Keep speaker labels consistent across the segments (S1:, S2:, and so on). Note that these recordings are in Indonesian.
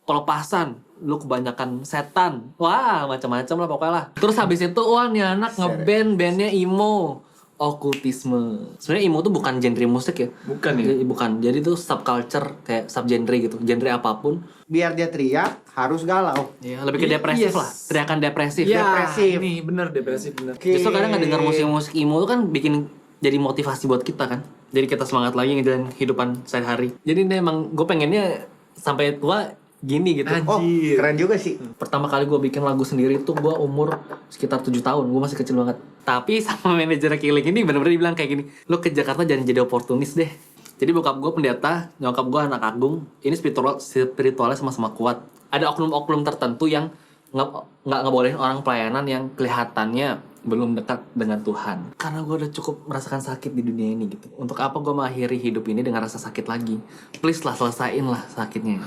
S1: pelepasan, lu kebanyakan setan, wah macam-macam lah pokoknya lah. Terus habis itu wah nih anak ngeband, bandnya emo, okultisme. Sebenarnya emo tuh bukan genre musik ya,
S2: Bukan ya?
S1: Bukan, jadi tuh subculture kayak subgenre gitu, genre apapun.
S3: Biar dia teriak harus galau.
S1: Ya lebih ke depresif
S2: Yes.
S1: lah, teriakan depresif.
S2: Ya,
S3: Depresif.
S2: ini bener depresif bener.
S1: Justru kadang ngedengar musik-musik emo tuh kan bikin jadi motivasi buat kita kan. Jadi kita semangat lagi ngejalanin kehidupan sehari-hari. Jadi ini emang gue pengennya sampai tua gini gitu.
S3: Oh,
S2: Anjir.
S3: keren juga sih.
S1: Pertama kali gue bikin lagu sendiri tuh gue umur sekitar 7 tahun. Gue masih kecil banget. Tapi sama manajer Killing ini bener-bener dibilang kayak gini, lo ke Jakarta jangan jadi oportunis deh. Jadi bokap gue pendeta, nyokap gue anak agung. Ini spiritualnya sama-sama kuat. Ada oknum-oknum tertentu yang nggak ngebolehin orang pelayanan yang kelihatannya belum dekat dengan Tuhan. Karena gue udah cukup merasakan sakit di dunia ini gitu. Untuk apa gue mengakhiri hidup ini dengan rasa sakit lagi? Please lah, selesain lah sakitnya.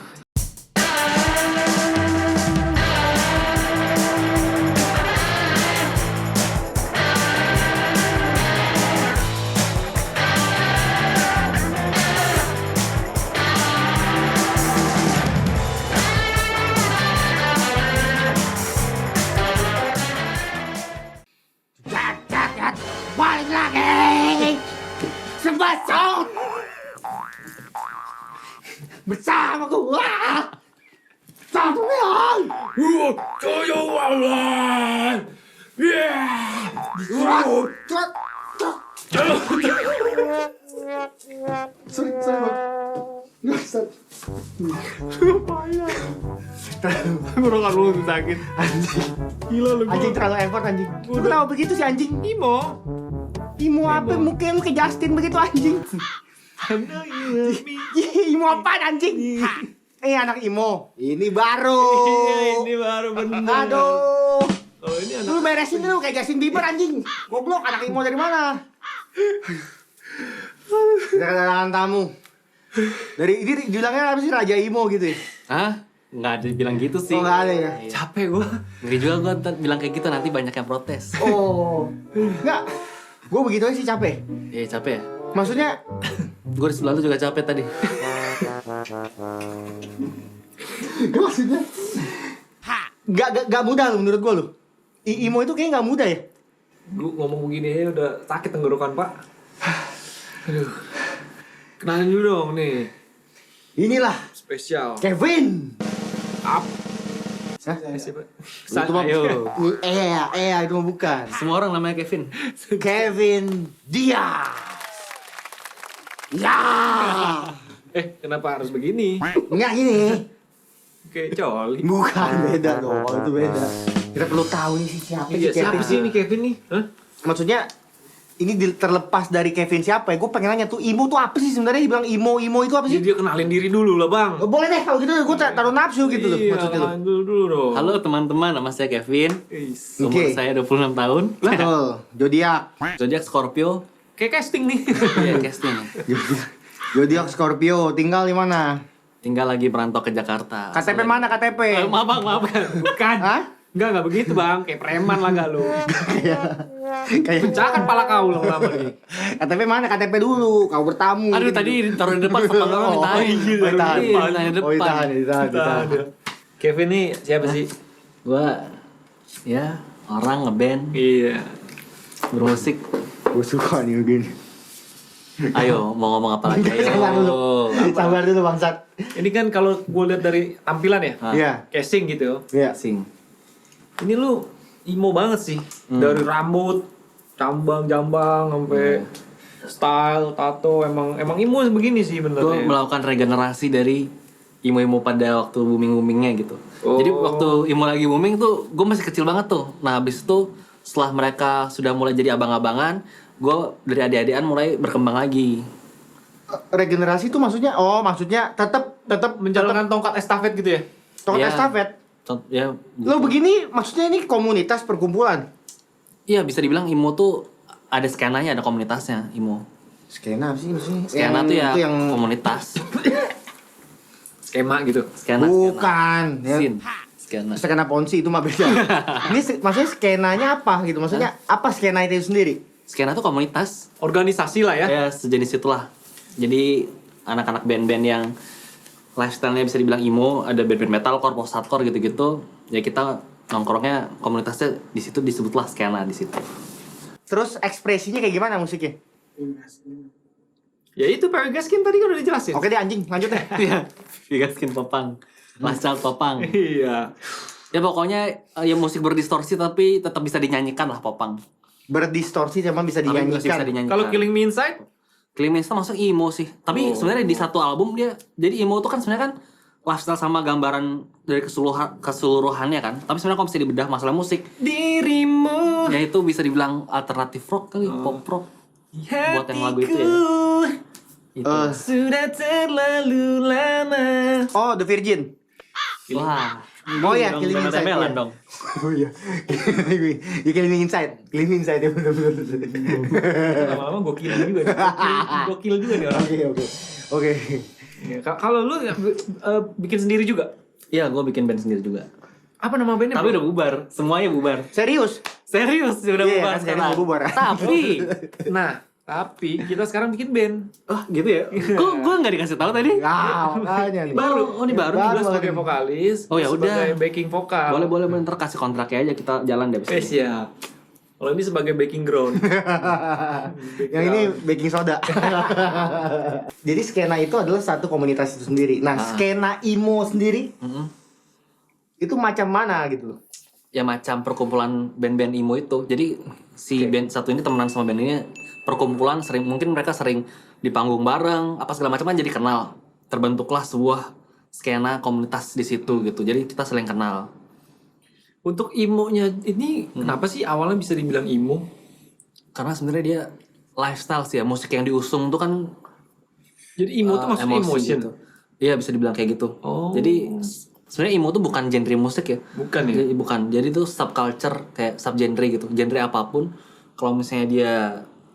S3: Balik lagi. Sebasok. Bersama gua. Satu yang.
S2: Coyowalan.
S3: Sorry bang. Nggak usah.
S2: Tenggorokan lu sakit. Gila lu.
S3: Anjing terlalu effort anjing. Lu kenapa begitu sih anjing?
S2: Imo.
S3: Imo apa? Mungkin lu ke Justin begitu anjing. Imo apaan anjing? Anak Imo. Ini baru.
S2: Ini baru bener.
S3: Aduh.
S2: Oh ini anak.
S3: Lu beresin dulu kayak Justin Bieber anjing. Goblok, anak Imo dari mana? Kedatangan tamu. Dari ini dibilangnya apa sih Raja Imo gitu ya?
S1: Hah? Nggak ada bilang gitu sih.
S3: Oh, nggak ada ya?
S1: Iya.
S2: Capek gua.
S1: Ngeri juga gue bilang kayak gitu nanti banyak yang protes.
S3: Oh. Enggak. Gue begitu aja sih capek.
S1: Iya capek ya?
S3: Maksudnya
S1: Gue di sebelah lu juga capek tadi.
S3: maksudnya Gak mudah lu menurut gue lu. Imo itu kayaknya gak mudah ya.
S2: Gua ngomong begini aja udah sakit tenggorokan, Pak. Aduh. Kenalin dulu dong nih.
S3: Inilah
S2: Spesial.
S3: Kevin.
S2: Up.
S3: Hah?
S2: Siapa?
S3: Itu mah
S1: Ayo.
S3: itu mah bukan.
S1: Semua orang namanya Kevin.
S3: Kevin Diaz. Ya.
S2: Kenapa harus begini?
S3: Enggak gini.
S2: Kayak coli.
S3: Bukan, beda dong. Itu beda. Kita perlu tahu nih siapa
S2: Iya,
S3: sih
S2: siapa
S3: Kevin.
S2: sih ini Kevin nih? Hah?
S3: Maksudnya ini terlepas dari Kevin siapa ya? Gue pengen nanya tuh Imo tuh apa sih sebenarnya? Dibilang Imo itu apa
S2: Jadi
S3: sih?
S2: dia kenalin diri dulu lah, Bang.
S3: Oh, boleh deh kalau gitu gue taruh nafsu gitu loh
S2: Iya,
S3: maksudnya lu.
S2: kenalin dulu dong.
S1: Halo teman-teman, nama saya Kevin.
S2: Is.
S1: Umur
S3: Oke.
S1: saya 26 tahun.
S3: Betul, Zodiac.
S1: Zodiac Scorpio.
S2: Kayak casting nih.
S1: Iya, casting.
S3: Zodiac Scorpio, tinggal di mana?
S1: Tinggal lagi merantau ke Jakarta.
S3: KTP mana KTP?
S1: Maaf bang, maaf bang.
S2: Bukan.
S3: Hah?
S2: Enggak begitu, Bang. Kayak preman lah gak lu.
S3: Kayak
S2: Pecahkan pala kau lama-lama nih.
S3: KTP mana? KTP dulu, kau bertamu.
S1: Aduh tadi taruh di depan sama nggak minta
S3: Oh, iya,
S1: ditahan.
S3: ditahan.
S1: Ditahan di
S3: Oh,
S1: depan.
S3: ditahan.
S2: Kevin nih siapa sih?
S1: Gua ya orang ngeband,
S2: Iya.
S1: bermusik.
S3: Gue suka nih begini.
S1: Ayo mau ngomong apa lagi? Ayo.
S3: Sabar dulu. Sabar dulu bangsat.
S2: Ini kan kalau gue lihat dari tampilan ya,
S1: Ah,
S3: Iya.
S2: casing gitu.
S3: Iya.
S1: Sing.
S2: Ini lu emo banget sih. Dari rambut, jambang sampai style, tato emang emo begini sih
S1: Gue
S2: benernya.
S1: melakukan regenerasi dari imo-imo pada waktu booming-boomingnya gitu.
S2: Oh.
S1: Jadi waktu imo lagi booming tuh, gue masih kecil banget tuh. Nah habis itu setelah mereka sudah mulai jadi abang-abangan, gue dari adik-adikan mulai berkembang lagi.
S3: Regenerasi itu maksudnya? Oh, maksudnya tetap
S2: Menjalankan tongkat estafet gitu ya.
S3: tongkat
S1: Iya.
S3: estafet.
S1: Ya,
S3: Lo begini maksudnya ini komunitas perkumpulan.
S1: iya bisa dibilang imo tuh ada skenanya, ada komunitasnya imo.
S3: Skena apa sih maksudnya?
S1: Skena tuh ya
S3: itu yang
S1: komunitas.
S2: Skema gitu.
S1: Skena.
S3: bukan. Ya,
S1: Sin. Skena.
S3: skena Ponzi itu mah beda. Ini maksudnya skenanya apa gitu? Maksudnya apa skena itu sendiri?
S1: Skena tuh komunitas.
S2: Organisasi lah ya.
S1: Ya sejenis itulah. Jadi anak-anak band-band yang lifestyle-nya bisa dibilang emo, ada band-band metalcore, post-hardcore gitu-gitu. Ya kita nongkrongnya komunitasnya di situ disebutlah skena di situ.
S3: Terus ekspresinya kayak gimana musiknya?
S2: Ya itu Pegaskin tadi kan udah dijelasin.
S3: Oke deh anjing, lanjut deh.
S1: Iya, Vegaskin popang, lifestyle popang.
S2: Iya.
S1: Ya pokoknya ya musik berdistorsi tapi tetap bisa dinyanyikan lah popang.
S3: Berdistorsi cuman bisa
S1: Tapi masih bisa
S3: dinyanyikan.
S1: dinyanyikan.
S2: Kalau Killing Me Inside,
S1: Killing Me Inside masuk emo sih. Tapi sebenarnya di satu album dia jadi emo itu kan sebenarnya kan lifestyle sama gambaran dari keseluruhannya kan. Tapi sebenarnya kalau bisa dibedah masalah musik,
S2: dirimu
S1: ya itu bisa dibilang alternatif rock kali, pop rock. Buat yang lagu itu ya. Itu.
S2: Sudah terlalu lama.
S3: Oh, The Virgin.
S1: Wah.
S3: Oh ya,
S1: dong,
S3: Killing Me Inside.
S1: tempelan
S3: Iya.
S1: dong.
S3: Oh iya. You Killing Me Inside. Killing Me Inside ya benar-benar.
S2: Lama-lama gokil juga. Gokil juga nih orang.
S3: Oke. Oke.
S2: Ya, kalau lu bikin sendiri juga.
S1: Iya, gue bikin band sendiri juga.
S2: Apa nama bandnya?
S1: Tapi
S2: bro?
S1: udah bubar, semuanya bubar.
S3: Serius?
S1: Serius, udah
S3: Iya,
S1: bubar
S3: kan sekarang
S1: sekarang.
S3: mau bubar.
S1: Tapi,
S2: Tapi kita sekarang bikin band.
S1: gitu ya. Gue nggak dikasih tahu tadi.
S3: Ya, makanya nih.
S1: Oh, ini baru.
S3: Baru.
S2: Gue sebagai vokalis.
S1: Oh, ya udah.
S2: Sebagai backing vokal.
S1: Boleh ntar kasih kontraknya aja kita jalan deh. abis ini.
S2: Siap. Kalau ini sebagai backing ground.
S3: Yang ini baking soda. Jadi skena itu adalah satu komunitas itu sendiri. Nah, skena emo sendiri
S1: Mm-mm.
S3: itu macam mana gitu loh?
S1: Ya macam perkumpulan band-band emo itu. Jadi si band satu ini temenan sama band ini perkumpulan mungkin mereka sering di panggung bareng apa segala macam kan jadi kenal. Terbentuklah sebuah skena komunitas di situ gitu. Jadi kita saling kenal.
S2: Untuk emo-nya ini kenapa sih awalnya bisa dibilang emo?
S1: Karena sebenarnya dia lifestyle sih ya. Musik yang diusung tuh kan
S2: Jadi emo tuh maksudnya
S1: emosi
S2: emotion.
S1: gitu. Iya bisa dibilang kayak gitu.
S2: Oh.
S1: Jadi sebenarnya emo tuh bukan genre musik ya.
S2: Bukan ya?
S1: Jadi, bukan. Jadi tuh subculture kayak subgenre gitu. Genre apapun. Kalau misalnya dia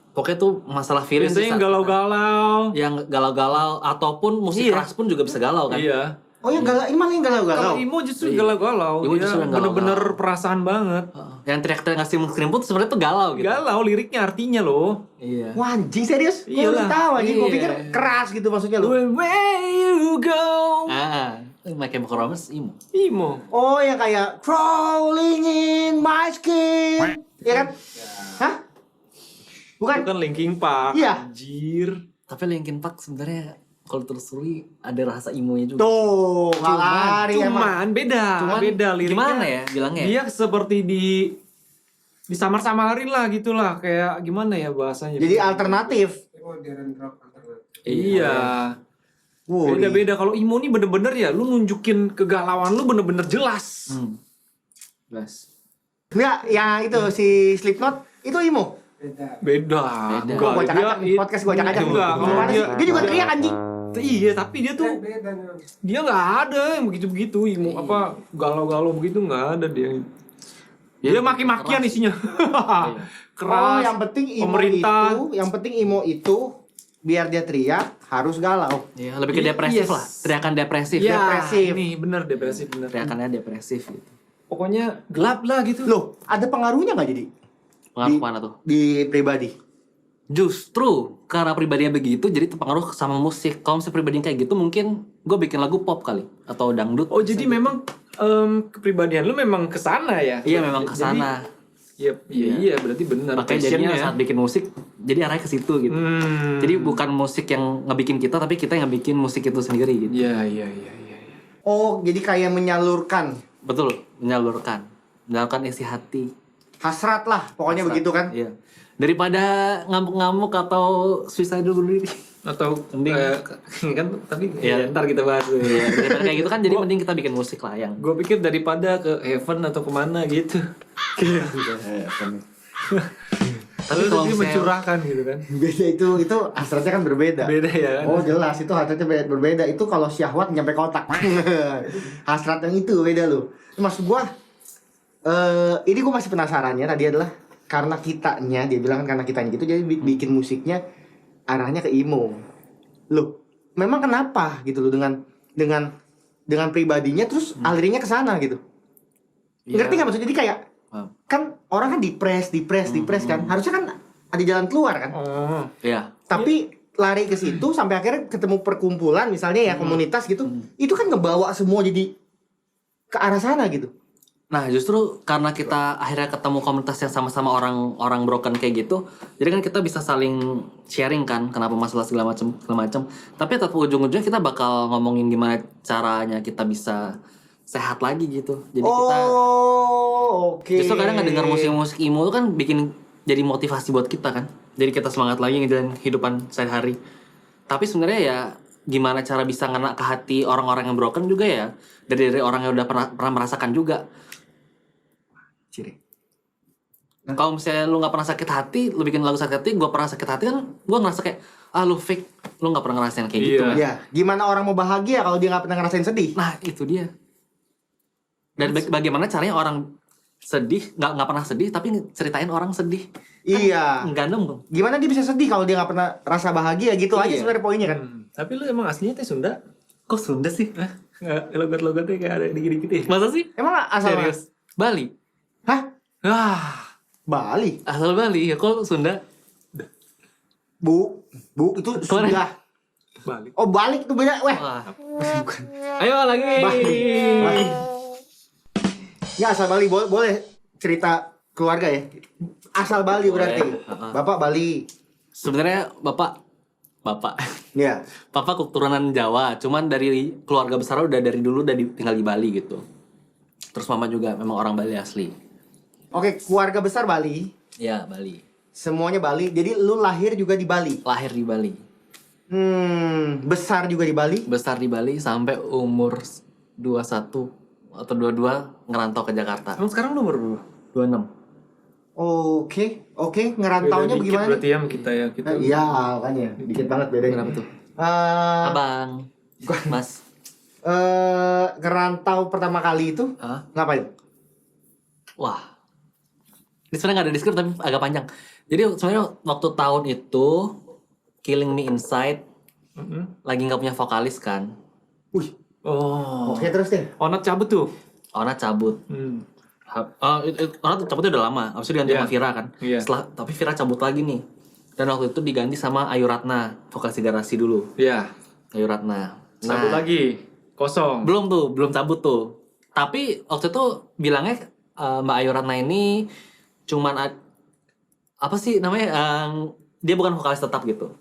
S1: pokoknya tuh masalah feeling.
S2: Biasanya yang galau-galau.
S1: Yang galau-galau ataupun musik keras pun juga bisa galau kan.
S2: Iya.
S3: Oh yang galau, ini malah yang galau-galau.
S2: Kalau emo justru galau-galau.
S1: Emo
S2: Dia
S1: justru yang galau-galau.
S2: bener-bener perasaan banget.
S1: Yang teriak-teriak ngasih skrimput sebenarnya tuh galau gitu.
S2: Galau liriknya artinya loh.
S1: Iya.
S3: Wah anjing serius? Gue
S2: Iyalah.
S3: udah tahu anjing, gue
S1: Iya.
S3: pikir keras gitu maksudnya lo.
S2: Where you go.
S1: My Chemical Romance emo.
S2: Emo.
S3: Oh yang kayak crawling in my skin. Iya kan? Hah? Bukan?
S2: Itu kan Linkin Park.
S3: Iya.
S2: Anjir.
S1: Tapi Linkin Park sebenarnya kalau telusuri ada rasa emo-nya juga.
S3: Tuh, nggak lari emang.
S2: Cuman beda liriknya.
S1: Gimana ya bilangnya?
S2: Dia seperti disamar-samarin lah gitulah, kayak gimana ya bahasanya.
S3: Jadi alternatif.
S2: Iya.
S3: Wow,
S2: Beda-beda. Kalau emo nih bener-bener ya lu nunjukin kegalauan lu bener-bener jelas.
S1: Jelas.
S3: Enggak, yang itu si Slipknot itu emo.
S2: Beda.
S1: Beda.
S3: Gua cakap podcast gua cakap.
S2: Enggak, kalau
S3: Gimana sih? Dia juga teriak anjing.
S2: Iya, tapi dia tuh dia nggak ada yang begitu-begitu emo apa galau-galau begitu nggak ada dia. Dia maki-makian isinya.
S3: Oh,
S2: Keras.
S3: yang penting emo
S2: pemerintah.
S3: itu biar dia teriak harus galau.
S1: Iya, lebih ke depresif
S2: Yes.
S1: lah. Teriakan depresif.
S2: Ya,
S3: depresif.
S2: Ini bener depresif bener.
S1: Teriakannya depresif gitu.
S2: Pokoknya gelap lah gitu.
S3: Loh, ada pengaruhnya nggak jadi
S1: Pengaruh mana tuh?
S3: di pribadi?
S1: Justru karena pribadinya begitu jadi terpengaruh sama musik. Kalau misalnya pribadinya kayak gitu mungkin gue bikin lagu pop kali atau dangdut.
S2: Oh, jadi memang kepribadian lu memang kesana ya?
S1: Iya memang kesana.
S2: Iya, berarti benar.
S1: Makanya jadinya saat bikin musik jadi arahnya ke situ gitu. Jadi bukan musik yang ngebikin kita tapi kita yang ngebikin musik itu sendiri gitu.
S2: Iya.
S3: Oh, jadi kayak menyalurkan
S1: Betul, menyalurkan isi hati.
S3: hasrat lah, pokoknya
S1: Hasrat.
S3: begitu kan?
S1: Iya. Daripada ngamuk-ngamuk atau suicidal bunuh diri.
S2: Atau
S1: Mending.
S2: kan tapi
S1: Iya.
S2: ntar kita bahas.
S1: Iya, daripada kayak gitu kan jadi mending kita bikin musik lah yang
S2: Gue pikir daripada ke heaven atau kemana gitu.
S1: Tapi kalau
S2: dia
S1: misalnya
S2: mencurahkan gitu kan.
S3: Beda itu hasratnya kan berbeda.
S2: Beda ya kan.
S3: Oh jelas itu hasratnya berbeda. Itu kalau syahwat nyampe kotak. Hasrat yang itu beda loh. Maksud gua ini gua masih penasarannya tadi adalah karena kitanya, dia bilang kan karena kitanya gitu jadi bikin musiknya arahnya ke emo. Loh, memang kenapa gitu loh dengan pribadinya terus alirnya ke sana gitu.
S1: Iya.
S3: Ngerti nggak maksudnya? Jadi kayak kan orang kan depres kan. Harusnya kan ada jalan keluar kan.
S2: Oh.
S1: Iya.
S3: Tapi lari ke situ sampai akhirnya ketemu perkumpulan misalnya ya komunitas gitu. Itu kan ngebawa semua jadi ke arah sana gitu.
S1: Nah justru karena kita akhirnya ketemu komunitas yang sama-sama orang broken kayak gitu, jadi kan kita bisa saling sharing kan kenapa masalah segala macam. Tapi tetap ujung-ujungnya kita bakal ngomongin gimana caranya kita bisa sehat lagi gitu. Jadi kita
S3: Oke.
S1: justru kadang ngedengar musik-musik emo itu kan bikin jadi motivasi buat kita kan. Jadi kita semangat lagi ngejalanin kehidupan sehari-hari. Tapi sebenarnya ya gimana cara bisa ngena ke hati orang-orang yang broken juga ya dari orang yang udah pernah merasakan juga.
S3: Ciri.
S1: Kalau misalnya lu nggak pernah sakit hati, lu bikin lagu sakit hati, gue pernah sakit hati kan, gue ngerasa kayak lu fake, lu nggak pernah ngerasain kayak gitu.
S2: Iya.
S3: Ya, gimana orang mau bahagia kalau dia nggak pernah ngerasain sedih?
S1: Nah itu dia. Dan bagaimana caranya orang sedih, nggak pernah sedih, tapi ceritain orang sedih.
S3: Iya.
S1: Nggak nemu.
S3: Gimana dia bisa sedih kalau dia nggak pernah rasa bahagia gitu aja
S1: Iya.
S3: sebenarnya poinnya kan?
S2: Tapi lu emang aslinya teh Sunda?
S1: Kok Sunda sih?
S2: Nggak, logat-logatnya kayak ada dikit-dikit ya?
S1: Masa sih?
S3: Emang asal
S1: Serius? Bali?
S3: Hah?
S2: Wah,
S3: Bali?
S1: Asal Bali ya, kok Sunda?
S3: Bu itu
S1: Kemana?
S3: sudah.
S2: balik.
S3: Oh balik itu beda. Weh.
S1: Wah.
S3: Bukan.
S1: Ayo lagi.
S3: Bali. Ya asal Bali boleh cerita keluarga ya. Asal Bali
S1: Boleh.
S3: berarti. Bapak Bali.
S1: Sebenarnya bapak,
S3: Ya.
S1: papa keturunan Jawa, cuman dari keluarga besar udah dari dulu tinggal di Bali gitu. Terus mama juga memang orang Bali asli.
S3: Oke, keluarga besar Bali.
S1: Ya Bali.
S3: Semuanya Bali. Jadi lu lahir juga di Bali.
S1: Lahir di Bali.
S3: Besar juga di Bali.
S1: Besar di Bali sampai umur 21 atau 22 ngerantau ke Jakarta.
S2: Emang sekarang lu umur berapa?
S1: 26.
S3: Oke, ngerantaunya
S2: Beda dikit
S3: bagaimana
S2: berarti
S3: nih?
S2: ya sama kita ya. Kita
S3: Iya, kan ya. Dikit banget bedanya.
S1: Kenapa tuh?
S3: Eh,
S1: Abang. Mas.
S3: ngerantau pertama kali itu
S1: Hah?
S3: ngapain?
S1: Wah. Ini sebenarnya nggak ada di skrip tapi agak panjang. Jadi sebenarnya waktu tahun itu Killing Me Inside lagi nggak punya vokalis kan.
S3: Wih,
S2: Oh.
S3: oke terus deh.
S2: Onat cabut tuh.
S1: Ona cabut.
S2: Hmm.
S1: Ona cabutnya udah lama. Habis itu diganti
S2: Iya.
S1: sama Vira kan.
S2: Iya.
S1: Tapi Vira cabut lagi nih. Dan waktu itu diganti sama Ayu Ratna, vokalis Garasi dulu.
S2: Iya.
S1: Ayu Ratna.
S2: Cabut lagi. Kosong.
S1: Belum cabut tuh. Tapi waktu itu bilangnya Mbak Ayu Ratna ini cuman apa sih namanya? Dia bukan vokalis tetap gitu.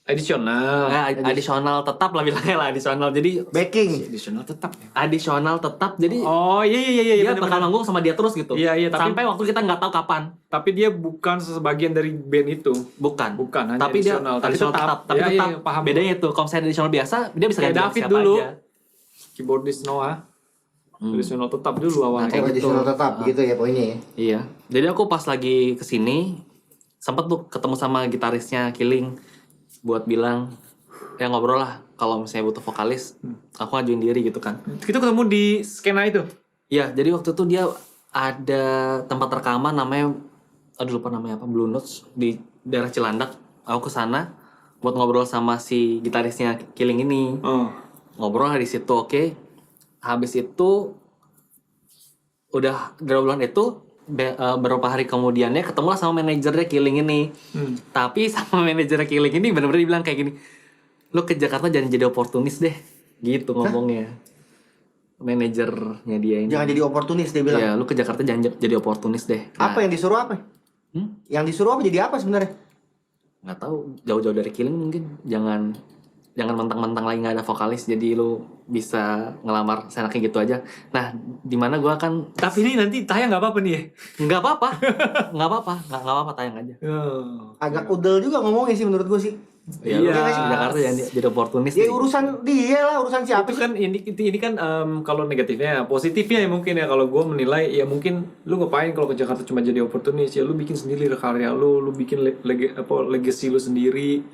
S2: Additional.
S1: Nah, adisional tetap lah bilangnya lah adisional. Jadi
S3: Backing.
S2: Additional tetap ya.
S1: adisional tetap. Jadi
S2: Oh iya
S1: dia
S2: bener,
S1: bakal
S2: bener.
S1: manggung sama dia terus gitu.
S2: Iya, tapi-
S1: sampai waktu kita nggak tahu kapan.
S2: Tapi dia bukan sebagian dari band itu.
S1: Bukan.
S2: Bukan, hanya
S1: Tapi dia
S2: additional.
S1: adisional
S2: Tapi
S1: tetap.
S2: tetap.
S1: Tapi
S2: Iya,
S1: tetap.
S2: iya, paham.
S1: Bedanya itu. Kalau misalnya adisional biasa, dia bisa
S2: Kayak
S1: ganti
S2: David
S1: siapa
S2: dulu.
S1: aja.
S2: Keyboardist Noah. Additional tetap dulu awalnya.
S1: Kayak
S3: Oh,
S1: gitu.
S3: additional tetap gitu ya poinnya ya.
S1: Iya. Jadi aku pas lagi kesini sempet tuh ketemu sama gitarisnya Killing buat bilang ya ngobrol lah kalau misalnya butuh vokalis aku ngajuin diri gitu kan.
S2: Kita ketemu di skena itu.
S1: Iya, jadi waktu itu dia ada tempat rekaman namanya aduh lupa namanya apa, Blue Notes di daerah Cilandak. Aku ke sana buat ngobrol sama si gitarisnya Killing ini.
S2: Oh.
S1: Ngobrol di situ, oke. Habis itu udah dari bulan itu beberapa hari kemudiannya ketemulah sama manajernya Killing ini. Tapi sama manajernya Killing ini benar-benar dibilang kayak gini, lo ke Jakarta jangan jadi oportunis deh, gitu ngomongnya. Manajernya dia ini.
S3: Jangan jadi oportunis dia bilang.
S1: Iya, lu ke Jakarta jangan jadi oportunis deh. Nah,
S3: Apa yang disuruh apa? Yang disuruh apa jadi apa sebenarnya?
S1: nggak tahu, jauh-jauh dari Killing mungkin. Jangan mentang-mentang lagi nggak ada vokalis jadi lu bisa ngelamar senaknya gitu aja. Nah, dimana gua kan
S2: Tapi ini nanti tayang nggak apa-apa nih ya?
S1: nggak apa-apa, nggak apa-apa tayang aja.
S2: Oh.
S3: Agak udel juga ngomongnya sih menurut gue sih.
S1: Ya,
S2: Iya.
S1: lu di Jakarta jangan jadi oportunis.
S3: Ya
S1: deh.
S3: urusan dia lah, urusan siapa
S2: Itu
S3: sih?
S2: kan ini kan kalau negatifnya, positifnya ya mungkin ya kalau gue menilai ya mungkin lu ngapain kalau ke Jakarta cuma jadi oportunis ya lu bikin sendiri karya lu bikin legacy lu sendiri,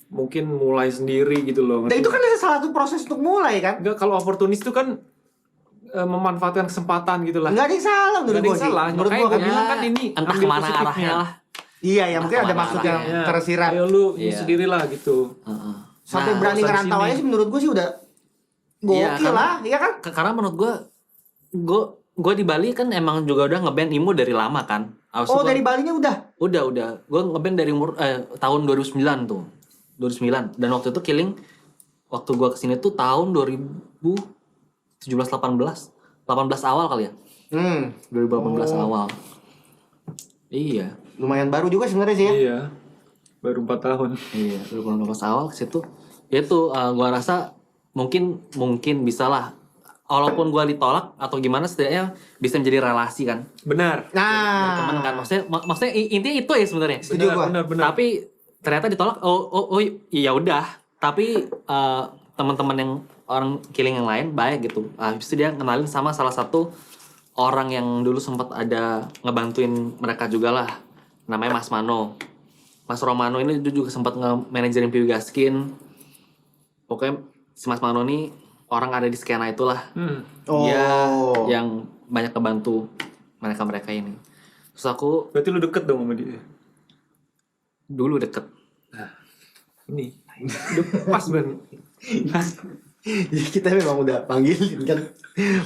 S2: mungkin mulai sendiri gitu loh.
S3: Nah itu kan salah satu proses untuk mulai kan?
S2: Enggak, kalau oportunis itu kan memanfaatkan kesempatan gitu lah.
S3: Nggak ada yang salah menurut
S2: Nggak ada
S3: gue
S2: yang
S3: sih.
S2: salah.
S3: Menurut
S2: Makanya
S3: gue
S2: gue
S3: kan.
S2: bilang kan ini
S1: entah
S2: ambil
S1: kemana
S2: positifnya.
S1: arahnya lah.
S3: Iya ya mungkin ada
S1: kemana
S3: maksud yang
S2: Ya.
S3: tersirat.
S2: Ayo lu ini
S1: Iya.
S2: sendiri lah gitu.
S1: Heeh.
S3: Sampai
S1: Nah,
S3: berani
S2: urusan
S3: ngerantau
S2: sini.
S3: aja sih menurut gue sih udah
S1: Iya,
S3: gokil lah, ya kan?
S1: karena menurut gue di Bali kan emang juga udah ngeband emo dari lama kan. Abis
S3: Oh
S1: itu
S3: dari Balinya udah.
S1: udah gue ngeband dari umur tahun 2009 tuh. 2009. Dan waktu itu Killing, waktu gue kesini tuh tahun 2017-18 awal kali ya. 2018 awal. Iya.
S3: Lumayan baru juga sebenarnya sih ya.
S2: Iya. Baru 4 tahun.
S1: Iya, 2018 awal ke situ. Ya itu gua rasa mungkin bisa lah. Walaupun gua ditolak atau gimana, setidaknya bisa menjadi relasi kan.
S2: Benar.
S1: Teman kan. Maksudnya intinya itu ya sebenarnya.
S3: Setuju gua.
S2: Benar.
S1: Tapi ternyata ditolak. Oh iya udah. Tapi teman-teman yang orang Killing yang lain baik gitu. Habis itu dia kenalin sama salah satu orang yang dulu sempat ada ngebantuin mereka juga lah, namanya Mas Mano. Mas Romano ini juga sempat nge-manajerin Piwi Gaskin. Pokoknya si Mas Mano ini orang ada di skena itulah. Dia yang banyak kebantu mereka ini. Terus aku
S2: Berarti lu deket dong sama dia.
S1: dulu deket.
S2: Ini. Udah pas banget.
S3: Jadi kita memang udah panggil kan.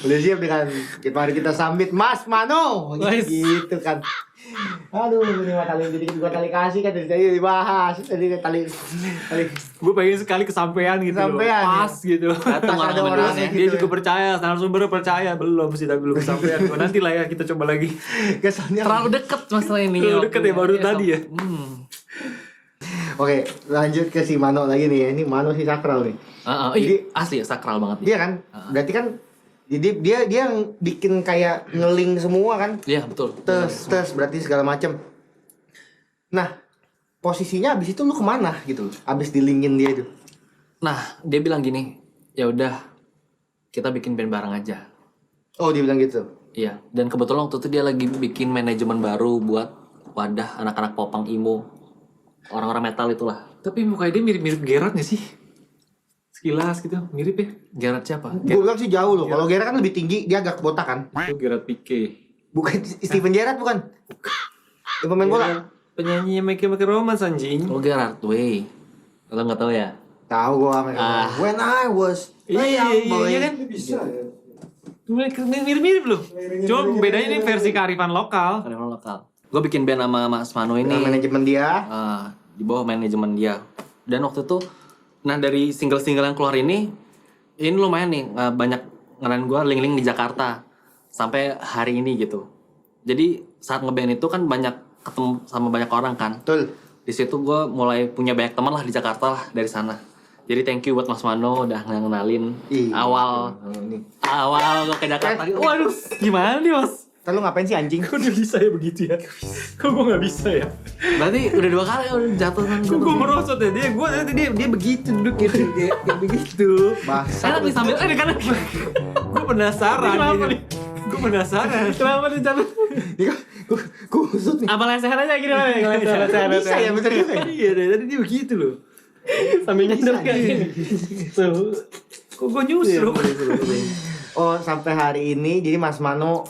S3: Udah siap dengan mari kita sambit Mas Mano gitu kan. Aduh, ini dua kali kasih kan dari tadi dibahas. Tadi kali
S2: Gue pengen sekali kesampean gitu loh.
S3: Kesampean,
S2: Pas gitu.
S1: Datang
S3: Pas ada
S1: orang
S3: orang
S1: beneran ya.
S3: gitu.
S2: Dia juga percaya, narasumbernya percaya. Belum sih, tapi belum kesampean. Nanti lah ya, kita coba lagi.
S3: kesannya.
S1: Terlalu deket masalah ini.
S2: Terlalu deket ya, baru tadi ya.
S3: Oke, lanjut ke si Mano lagi nih ya. Ini Mano si sakral nih.
S1: Jadi asli ya, sakral banget.
S3: Dia kan, berarti kan jadi dia yang bikin kayak ngeling semua kan.
S1: Iya, betul.
S3: Tes berarti segala macam. Nah, posisinya abis itu lu kemana gitu? Abis dilingin dia itu.
S1: Nah, dia bilang gini, ya udah kita bikin band bareng aja.
S3: Oh, dia bilang gitu.
S1: Iya, dan kebetulan waktu itu dia lagi bikin manajemen baru buat wadah anak-anak popang emo, orang-orang metal itulah.
S2: Tapi mukanya dia mirip-mirip Gerard gak sih? Sekilas gitu, mirip ya.
S1: Gerard siapa?
S3: Gue bilang sih jauh loh. Kalau Gerard kan lebih tinggi, dia agak botak kan.
S2: Itu Gerard Pique.
S3: Bukan Steven Gerrard bukan? Yang pemain bola.
S2: Penyanyi yang make romance anjing.
S1: Oh, Gerard Way. Lo nggak tahu ya?
S3: Tahu gua When I was a young boy.
S2: Iya kan?
S4: Bisa ya.
S2: Mirip-mirip loh. Cuma bedanya ini versi kearifan lokal.
S1: Karyawan lokal. Gue bikin band sama Mas Mano ini.
S3: Dengan manajemen dia.
S1: Di bawah manajemen dia. Dan waktu itu, nah dari single-single yang keluar ini lumayan nih, banyak ngelain gue link-link di Jakarta sampai hari ini gitu. Jadi saat ngeband itu kan banyak ketemu sama banyak orang kan.
S3: Betul.
S1: Di situ gue mulai punya banyak teman lah di Jakarta lah dari sana. Jadi thank you buat Mas Mano udah ngenalin awal gue ke Jakarta. Waduh, gimana nih Mas?
S3: Kan lu ngapain sih anjing?
S2: Kok dia bisa ya begitu ya? Kok gue gak bisa ya?
S1: Berarti udah 2 kali udah jatuh kan
S2: Kok gue merosot ya? Dia begitu duduk gitu. Dia begitu.
S3: Bahasa.
S1: enak nih sambil kan
S2: Gue penasaran.
S1: Kenapa nih?
S2: Gue penasaran.
S1: kenapa nih jatuh?
S3: Gue usut nih.
S1: Apa lesehan aja gini lah.
S3: Bisa ya bener juga ya?
S2: Iya deh, tadi dia begitu loh.
S1: Sambil nyender kayak gini. Tuh.
S2: Kok gue nyusruk?
S3: Oh, sampai hari ini jadi Mas Mano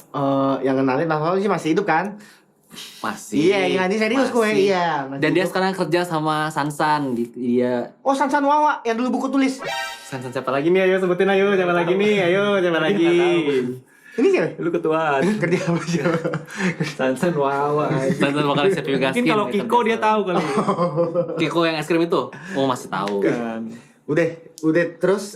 S3: yang kenalin Mas Mano sih masih hidup kan?
S1: Masih.
S3: Iya, ini serius gue.
S1: Masih.
S3: Iya.
S1: Dan dia sekarang kerja sama Sansan. Dia
S3: Oh, Sansan Wawa yang dulu buku tulis.
S1: Sansan siapa lagi nih? Ayo sebutin ayo. Siapa lagi nih? Ayo siapa lagi?
S3: Ini siapa?
S2: Lu ketuaan.
S3: Kerja apa sih?
S2: Sansan Wawa.
S1: Sansan vokalis Piwi Gaskin.
S2: Mungkin kalau Kiko dia tahu kali.
S1: Kiko yang es krim itu? Oh masih tahu.
S2: Kan.
S3: Udah terus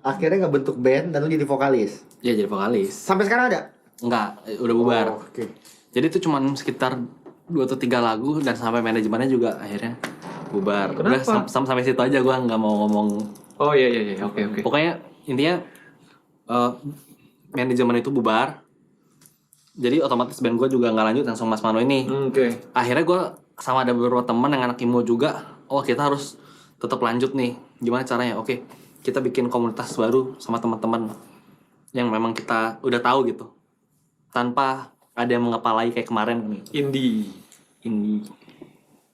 S3: akhirnya nggak bentuk band dan lu jadi vokalis.
S1: Iya jadi vokalis.
S3: Sampai sekarang ada?
S1: Enggak, udah bubar.
S3: Oh, oke.
S1: Jadi itu cuma sekitar 2 atau 3 lagu dan sampai manajemennya juga akhirnya bubar. Udah
S2: Kenapa?
S1: sampai situ aja gua nggak mau ngomong.
S2: Oh iya oke.
S1: Pokoknya intinya manajemen itu bubar. Jadi otomatis band gue juga nggak lanjut langsung Mas Mano ini.
S2: Oke.
S1: Akhirnya gue sama ada beberapa teman yang anak imo juga. Oh kita harus tetap lanjut nih. Gimana caranya? Oke, kita bikin komunitas baru sama teman-teman yang memang kita udah tahu gitu. Tanpa ada yang mengepalai kayak kemarin nih.
S2: Indie.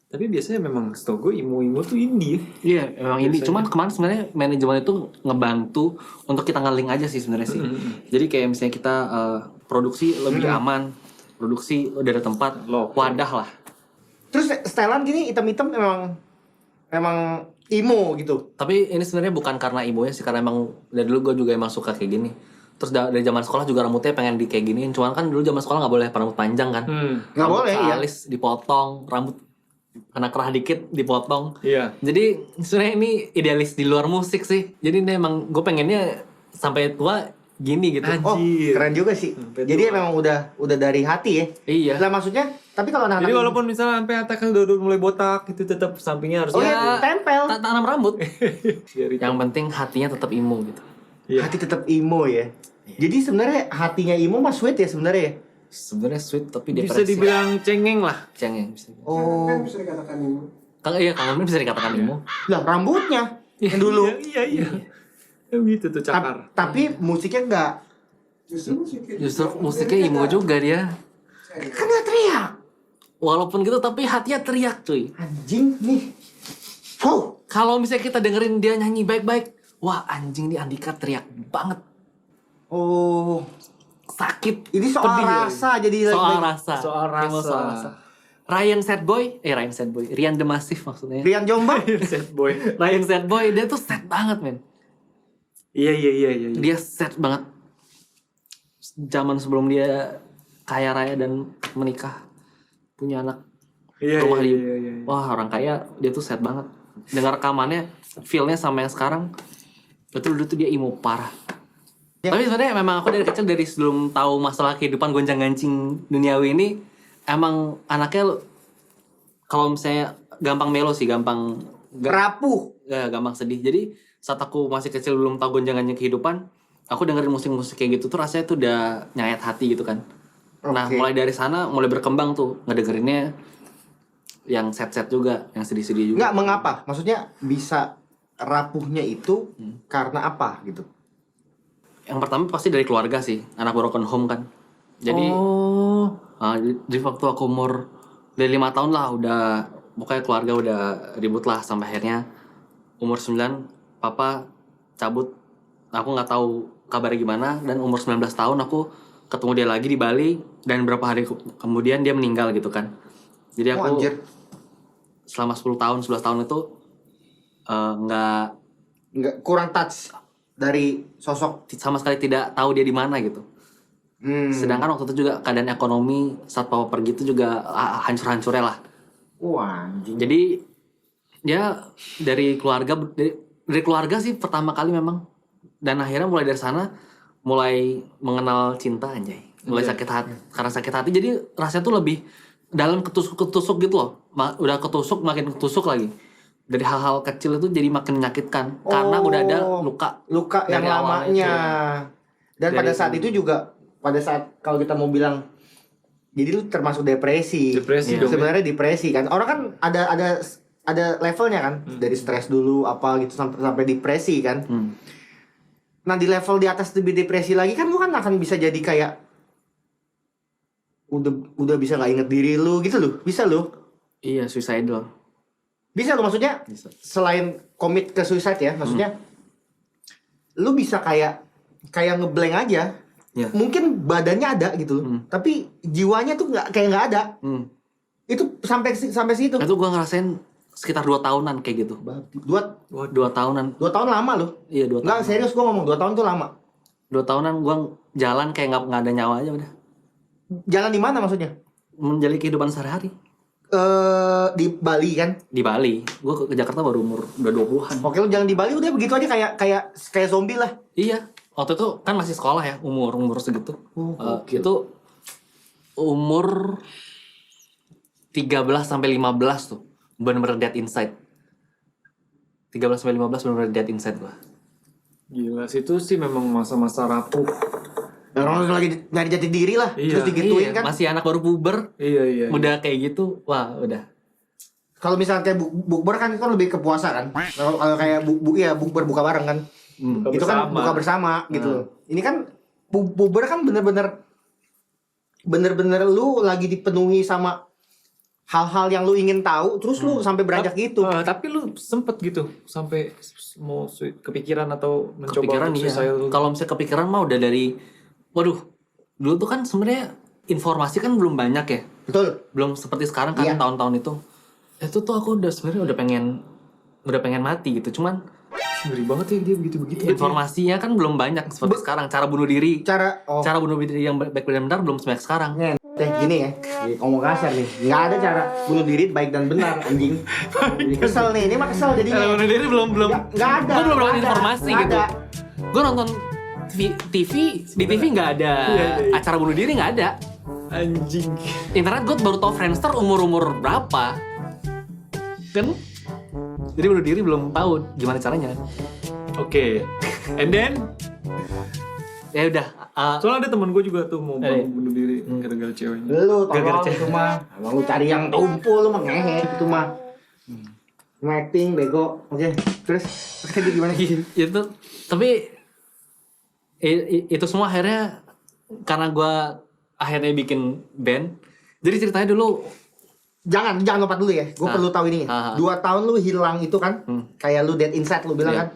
S2: Tapi biasanya memang setahu gue imo tuh indie.
S1: Iya, memang ini. Cuman kemarin sebenarnya manajemen itu ngebantu untuk kita nge-link aja sih sebenarnya sih. Jadi kayak misalnya kita produksi lebih aman, produksi udah ada tempat, wadah lah.
S3: Terus setelan gini hitam-hitam emang emo gitu.
S1: Tapi ini sebenarnya bukan karena imonya sih, karena emang dari dulu gue juga emang suka kayak gini. Terus dari zaman sekolah juga rambutnya pengen di kayak giniin. Cuman kan dulu zaman sekolah nggak boleh rambut panjang kan.
S3: Nggak boleh ya.
S1: Alis dipotong, rambut kena kerah dikit dipotong.
S2: Iya.
S1: Jadi sebenarnya ini idealis di luar musik sih. Jadi ini emang gue pengennya sampai tua gini gitu.
S3: Oh,
S2: Anjir.
S3: keren juga sih.
S2: Sampai
S3: Jadi
S2: tua.
S3: memang udah dari hati ya.
S1: Iya.
S3: Lah maksudnya, tapi kalau anak-anak
S2: Jadi walaupun misalnya sampai ataknya udah mulai botak itu tetap sampingnya harus
S3: Oh
S1: Ya,
S3: iya, tempel.
S1: tanam rambut.
S2: Biar itu.
S1: Yang penting hatinya tetap imo gitu.
S2: Iya.
S3: Hati tetap emo ya. Jadi sebenarnya hatinya emo mah sweet ya sebenarnya ya.
S1: Sebenarnya sweet tapi
S2: Bisa
S1: depresi.
S2: dibilang cengeng lah.
S1: Cengeng bisa.
S3: Oh,
S4: Kan bisa dikatakan ini.
S1: Iya, kalau bisa dikatakan imo.
S3: lah rambutnya yang dulu.
S2: Iya. Ya gitu tuh cakar.
S3: Tapi musiknya enggak.
S4: Justru musiknya.
S1: Justru musiknya imo juga dia.
S3: Kan nggak teriak.
S1: Walaupun gitu tapi hatinya teriak cuy.
S3: Anjing nih. Wow.
S1: Kalau misalnya kita dengerin dia nyanyi baik-baik, wah anjing nih Andika teriak banget.
S3: Oh,
S1: Sakit.
S3: ini soal
S1: pedih.
S3: rasa jadi
S1: Soal
S3: baik-baik.
S1: rasa.
S2: Soal
S1: Imo
S2: rasa.
S1: Ryan Sad Boy, Rian The Massive maksudnya.
S3: Rian Jombang.
S2: Sad boy.
S1: Ryan Sad Boy dia tuh sad banget men.
S2: Iya.
S1: Dia sad banget. Zaman sebelum dia kaya raya dan menikah, punya anak,
S2: Iya.
S1: rumah di, wah orang kaya dia tuh sad banget. Dengar rekamannya, feel-nya sama yang sekarang, betul dulu tuh dia emo parah.
S3: Ya.
S1: Tapi sebenarnya memang aku dari kecil dari sebelum tahu masalah kehidupan gonjang-ganjing duniawi ini, emang anaknya kalau misalnya gampang melo sih, gampang
S3: Rapuh.
S1: gampang sedih. Jadi saat aku masih kecil belum tahu gonjang-ganjing kehidupan, aku dengerin musik-musik kayak gitu tuh rasanya tuh udah nyayat hati gitu kan. Nah
S3: Oke.
S1: mulai dari sana mulai berkembang tuh ngedengerinnya yang sad-sad juga, yang sedih-sedih juga.
S3: Enggak mengapa? Maksudnya bisa rapuhnya itu karena apa gitu?
S1: Yang pertama pasti dari keluarga sih, anak broken home kan. Jadi di waktu aku umur dari 5 tahun lah udah pokoknya keluarga udah ribut lah sampai akhirnya umur 9 papa cabut. Aku nggak tahu kabarnya gimana dan umur 19 tahun aku ketemu dia lagi di Bali dan beberapa hari kemudian dia meninggal gitu kan. Jadi
S3: Oh,
S1: aku
S3: anjir.
S1: selama 10 tahun, 11 tahun itu nggak
S3: Enggak kurang touch dari sosok.
S1: sama sekali tidak tahu dia di mana gitu. Sedangkan waktu itu juga keadaan ekonomi saat papa pergi itu juga hancur-hancurnya lah.
S3: Wah, anjing.
S1: Jadi ya dari keluarga sih pertama kali memang. Dan akhirnya mulai dari sana mulai mengenal cinta anjay. Mulai sakit hati karena sakit hati jadi rasanya tuh lebih dalam ketusuk gitu loh. Udah ketusuk makin ketusuk lagi. Dari hal-hal kecil itu jadi makin menyakitkan karena udah ada
S3: luka yang
S1: dari awalnya
S3: lamanya. Dan
S1: Dari
S3: pada saat
S1: itu.
S3: itu juga pada saat kalau kita mau bilang jadi lu termasuk depresi.
S2: Depresi
S1: Iya.
S2: dong.
S3: Sebenarnya depresi kan. Orang kan ada levelnya kan. Dari stres dulu apa gitu sampai depresi kan. Nah, di level di atas lebih depresi lagi kan lu kan akan bisa jadi kayak udah bisa nggak inget diri lu gitu loh. Bisa lu.
S1: Iya, suicidal.
S3: Bisa lu maksudnya
S1: Bisa.
S3: selain komit ke suicide ya, maksudnya lu bisa kayak ngeblank aja.
S1: Iya.
S3: Mungkin badannya ada gitu loh, tapi jiwanya tuh nggak ada. Itu sampai situ.
S1: Itu gue ngerasain sekitar 2 tahunan kayak gitu.
S3: 2
S1: 2 tahunan.
S3: tahun lama loh.
S1: Iya 2 tahun.
S3: Nggak serius gua ngomong 2 tahun tuh lama.
S1: 2 tahunan gue jalan kayak nggak ada nyawa aja udah.
S3: Jalan di mana maksudnya?
S1: Menjalani kehidupan sehari-hari.
S3: Di Bali kan.
S1: Di Bali. Gue ke Jakarta baru umur udah 20-an.
S3: Oke, lu jalan di Bali udah begitu aja kayak zombie lah.
S1: Iya. Waktu itu kan masih sekolah ya, umur segitu. Itu umur 13 sampai 15 tuh. Bener-bener dead inside. 13 sampai 15 bener-bener dead inside gua.
S2: Gila, situ sih memang masa-masa rapuh.
S3: Orang lagi nyari jati diri lah,
S2: Iya.
S3: terus digituin
S1: Iya,
S3: kan.
S1: masih anak baru puber,
S2: Iya.
S1: udah kayak gitu. Wah, udah.
S3: Kalau misalnya kayak bukber kan itu kan lebih ke puasa kan. Kalau kayak bukber buka bareng kan.
S2: Buka
S3: Itu kan
S2: bersama.
S3: buka bersama gitu. Ini kan bukber kan bener-bener lu lagi dipenuhi sama hal-hal yang lu ingin tahu, terus lu sampai beranjak gitu.
S2: Tapi lu sempet gitu sampai mau kepikiran atau mencoba
S1: Kepikiran
S2: untuk
S1: iya.
S2: suicide?
S1: Kalau misalnya kepikiran mah udah dari, waduh, dulu tuh kan sebenarnya informasi kan belum banyak ya.
S3: Betul.
S1: Belum seperti sekarang kan
S3: Iya.
S1: tahun-tahun itu. Itu tuh aku udah sebenarnya udah pengen mati gitu. Cuman
S2: Ngeri banget ya dia begitu-begitu.
S1: informasinya kan belum banyak seperti sekarang. Cara bunuh diri
S3: Cara
S1: bunuh diri yang baik dan benar belum sebanyak sekarang.
S3: gini ya, ngomong kasar nih, nggak ada cara bunuh diri baik dan benar anjing. Jadi kesel nih, ini mah kesel
S1: Kalau
S3: jadinya.
S1: bunuh diri belum
S3: Nggak ada.
S1: gue belum dapat
S3: nggak ada,
S1: informasi
S3: nggak
S1: gitu.
S3: ada.
S1: Gue nonton TV di TV nggak ada acara bunuh diri, nggak ada.
S2: Anjing.
S1: Internet gue baru tau Friendster umur berapa kan, jadi bunuh diri belum tahu gimana caranya.
S2: Oke. And then
S1: Ya udah,
S2: soalnya ada teman gue juga tuh mau
S1: Eh.
S2: bunuh diri gara-gara ceweknya.
S3: Lu
S1: Gara-gara
S3: tolong itu mah, emang lu cari yang tumpul lu mah ngehe itu mah. Acting bego. Oke, terus jadi gimana?
S1: itu tapi itu semua akhirnya karena gue akhirnya bikin band. Jadi ceritanya dulu
S3: Jangan lompat dulu ya. Gue perlu tahu ini ya. 2 tahun lu hilang itu kan, kayak lu dead inside lu bilang
S1: Iya.
S3: kan.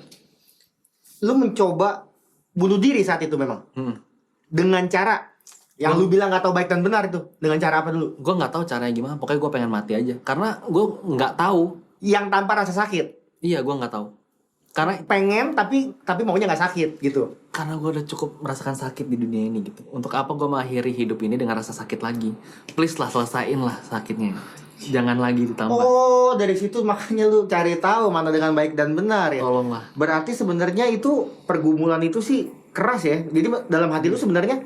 S3: Lu mencoba bunuh diri saat itu memang. Dengan cara yang lu bilang nggak tahu baik dan benar itu. Dengan cara apa dulu?
S1: gue nggak tahu caranya gimana, pokoknya gue pengen mati aja karena gue nggak tahu.
S3: Yang tanpa rasa sakit.
S1: Iya, gue nggak tahu karena
S3: Pengen tapi maunya nggak sakit gitu.
S1: karena gue udah cukup merasakan sakit di dunia ini gitu. Untuk apa gue mengakhiri hidup ini dengan rasa sakit lagi? Please lah, selesain lah sakitnya. Jangan lagi ditambah.
S3: Oh, dari situ makanya lu cari tahu mana dengan baik dan benar ya.
S1: Tolonglah.
S3: Berarti sebenarnya itu pergumulan itu sih keras ya. Jadi dalam hati lu sebenarnya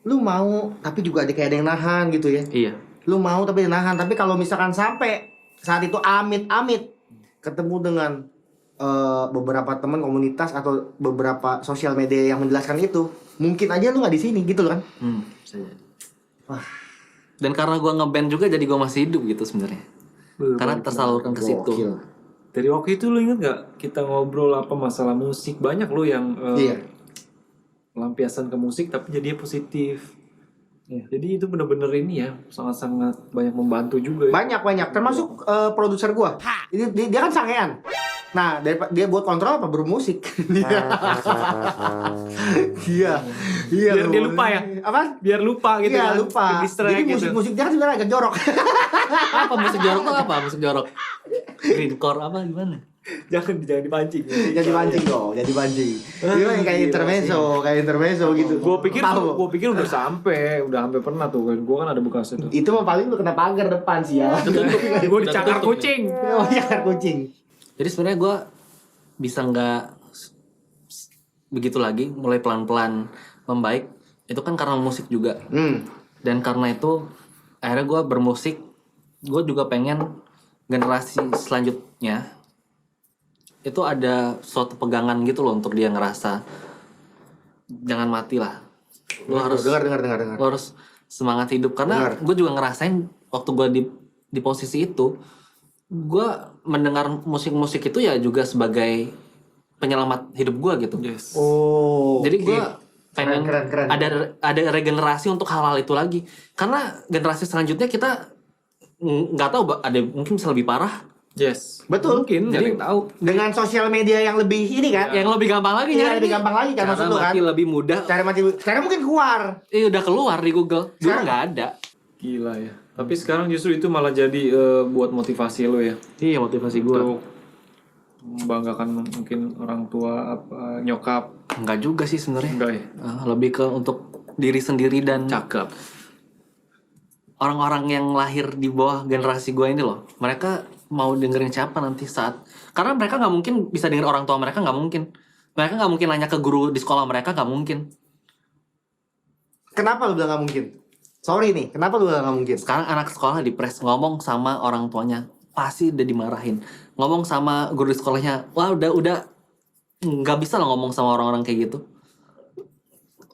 S3: lu mau tapi juga ada kayak ada yang nahan gitu ya.
S1: Iya.
S3: Lu mau tapi nahan. Tapi kalau misalkan sampai saat itu amit-amit ketemu dengan beberapa teman komunitas atau beberapa sosial media yang menjelaskan itu, mungkin aja lu nggak di sini gitu loh kan.
S1: Bisa jadi.
S3: Wah.
S1: Dan karena gue ngeband juga jadi gue masih hidup gitu sebenarnya. Karena tersalurkan ke situ.
S3: Gokil.
S2: Dari waktu itu lu inget gak kita ngobrol apa masalah musik, banyak lu yang
S3: Iya.
S2: lampiasan ke musik tapi jadinya positif. Jadi itu bener-bener ini ya, sangat-sangat banyak membantu juga ya.
S3: Banyak termasuk produser gua. Dia kan sangean. Nah, dia buat kontrol apa bermusik. Iya. Iya.
S2: Biar dia
S3: lu.
S2: lupa ya?
S3: Apa?
S2: Biar lupa gitu
S3: Iya,
S2: kan.
S3: lupa.
S2: Ke-distract
S3: Jadi
S2: gitu.
S3: musik-musik dia kan sebenarnya agak jorok.
S1: Apa musik jorok tuh apa? Musik jorok. Greencore apa gimana?
S2: Jangan dipancing.
S3: Jadi pancing dong, jadi pancing. Dia kan kayak intermezzo gitu.
S2: Gue pikir
S3: Tahu.
S2: udah hampir pernah tuh kan. Gue kan ada bekasnya tuh.
S3: Itu mah paling lu kena pagar depan sih ya.
S2: Gue dicakar kucing.
S3: Oh, iya kucing.
S1: Jadi sebenarnya gue bisa nggak begitu lagi, mulai pelan-pelan membaik. Itu kan karena musik juga. Dan karena itu akhirnya gue bermusik. Gue juga pengen generasi selanjutnya itu ada suatu pegangan gitu loh untuk dia ngerasa jangan mati lah. Lu harus
S3: dengar.
S1: lu harus semangat hidup karena
S3: Benar.
S1: gue juga ngerasain waktu gue di posisi itu, gue mendengar musik-musik itu ya juga sebagai penyelamat hidup gue gitu.
S2: Yes.
S3: Oh.
S1: Jadi gue
S3: oke.
S1: pengen
S3: Keren.
S1: ada regenerasi untuk hal-hal itu lagi karena generasi selanjutnya kita nggak tahu ada mungkin bisa lebih parah.
S2: Yes.
S3: Betul.
S2: Mungkin
S1: Jadi-
S2: jadi tahu.
S3: Dengan sosial media yang lebih ini kan.
S1: Yang lebih gampang lagi
S3: Iya,
S1: nyari
S3: lebih
S1: nih.
S3: gampang lagi kan
S1: Cara
S3: maksud lu kan.
S1: mati lebih mudah.
S3: Cara mungkin keluar.
S1: Udah keluar di Google. Dulu
S3: Sekarang-
S1: nggak ada.
S2: Gila ya. Tapi sekarang justru itu malah jadi buat motivasi lo ya.
S1: Iya, motivasi gue.
S2: Untuk membanggakan mungkin orang tua apa nyokap.
S1: Enggak juga sih sebenarnya.
S2: Enggak ya.
S1: Lebih ke untuk diri sendiri dan
S2: Cakep.
S1: orang-orang yang lahir di bawah generasi gue ini loh. Mereka mau dengerin siapa nanti saat, karena mereka nggak mungkin bisa denger orang tua mereka, nggak mungkin. Mereka nggak mungkin nanya ke guru di sekolah mereka, nggak mungkin.
S3: Kenapa lu bilang nggak mungkin? Sorry nih, kenapa lu bilang nggak mungkin?
S1: Sekarang anak sekolah di press ngomong sama orang tuanya pasti udah dimarahin. Ngomong sama guru di sekolahnya, wah udah nggak bisa lah ngomong sama orang-orang kayak gitu.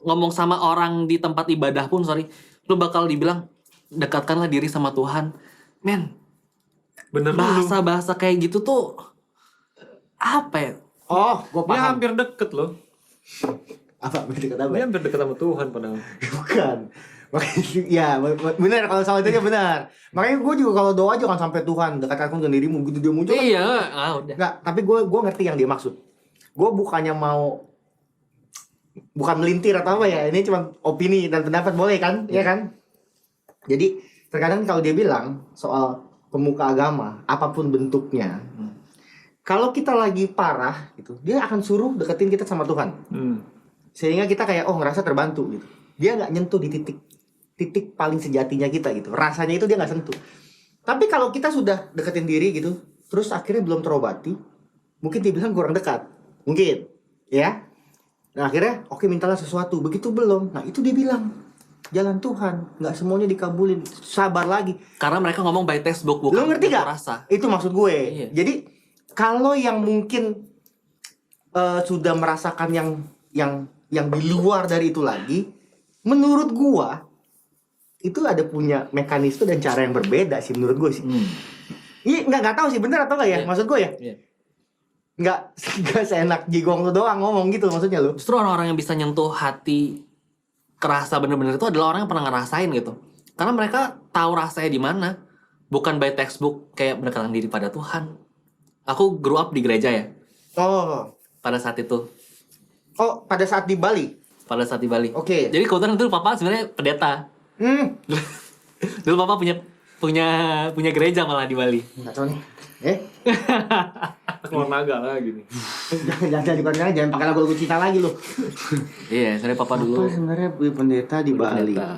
S1: Ngomong sama orang di tempat ibadah pun, sorry, lu bakal dibilang dekatkanlah diri sama Tuhan. Men,
S2: Bener lu.
S1: bahasa-bahasa kayak gitu tuh apa ya?
S3: Oh, gue
S2: Dia
S3: paham.
S2: hampir deket loh.
S3: Apa? Dekat apa?
S2: Dia hampir deket sama Tuhan padahal.
S3: Bukan. Makanya, ya benar kalau sama itu benar. Makanya gue juga kalau doa jangan sampai Tuhan dekatkan dengan dirimu gitu dia muncul.
S1: Iya, udah.
S3: Enggak, tapi gue ngerti yang dia maksud. Gue bukannya bukan melintir atau apa ya. Ini cuma opini dan pendapat boleh kan? Iya kan? Jadi terkadang kalau dia bilang soal pemuka agama apapun bentuknya, kalau kita lagi parah gitu, dia akan suruh deketin kita sama Tuhan. Sehingga kita kayak ngerasa terbantu gitu. Dia nggak nyentuh di titik titik paling sejatinya kita gitu. Rasanya itu dia nggak sentuh. Tapi kalau kita sudah deketin diri gitu, terus akhirnya belum terobati, mungkin dia bilang kurang dekat, mungkin, ya. Nah akhirnya, oke mintalah sesuatu, begitu belum, nah itu dia bilang, jalan Tuhan, nggak semuanya dikabulin, sabar lagi.
S1: Karena mereka ngomong by textbook, bukan
S3: Lo ngerti
S1: bukan
S3: gak?
S1: rasa.
S3: Itu maksud gue.
S1: Iya.
S3: Jadi kalau yang mungkin sudah merasakan yang di luar dari itu lagi, menurut gua itu ada punya mekanisme dan cara yang berbeda sih menurut gue sih. Iya nggak tahu sih bener atau nggak ya,
S1: Iya.
S3: maksud gue ya.
S1: Iya.
S3: Nggak seenak jigong lu doang ngomong gitu maksudnya lu.
S1: Justru orang-orang yang bisa nyentuh hati kerasa bener-bener itu adalah orang yang pernah ngerasain gitu. Karena mereka tahu rasanya di mana, bukan by textbook kayak mendekatkan diri pada Tuhan. Aku grew up di gereja ya
S3: Oh,
S1: pada saat itu,
S3: pada saat di Bali.
S1: pada saat di Bali.
S3: Oke.
S1: Jadi kebetulan itu papa sebenarnya pendeta. Dulu papa punya gereja malah di Bali.
S3: Nggak tahu nih.
S2: Keluar naga lah gini.
S3: Jangan pakai lagu Cina lagi lu.
S1: Iya, sebenarnya papa dulu
S3: Apa sebenarnya pendeta di Bali?
S1: pendeta.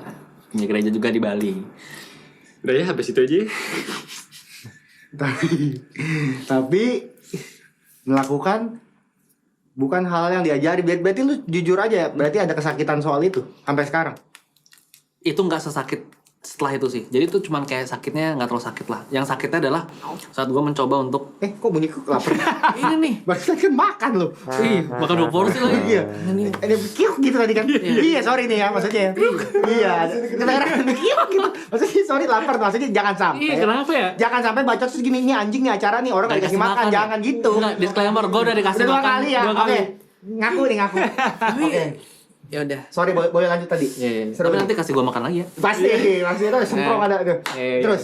S1: Punya gereja juga di Bali.
S2: Udah ya, habis itu aja.
S3: Tapi melakukan bukan hal yang diajari. Berarti lu jujur aja ya, berarti ada kesakitan soal itu sampai sekarang.
S1: Itu nggak sesakit setelah itu sih. Jadi itu cuman kayak sakitnya nggak terlalu sakit lah. Yang sakitnya adalah saat gue mencoba untuk
S3: Kok bunyi kok lapar?
S1: ini nih.
S3: Berarti kan makan lu.
S1: Ih, makan 2 porsi lagi.
S3: Iya. Ada kiuk gitu tadi kan. Iya, sorry nih ya maksudnya. Iya, kedengeran kiuk gitu. Maksudnya sorry lapar maksudnya jangan sampai.
S1: Iya, kenapa ya?
S3: Jangan sampai bacot terus gini, ini anjing nih acara nih orang nggak dikasih makan,
S1: ya?
S3: jangan gitu.
S1: Enggak, disclaimer gue udah dikasih
S3: Udah 2
S1: makan
S3: kali ya.
S1: 2 kali.
S3: Oke. Ngaku nih ngaku. Oke.
S1: Ya udah.
S3: Sorry boleh lanjut tadi.
S1: Iya.
S3: Seru
S1: Tapi
S3: nih.
S1: nanti kasih gue makan lagi ya.
S3: Pasti itu ada semprong ada tuh.
S1: Iya.
S3: Terus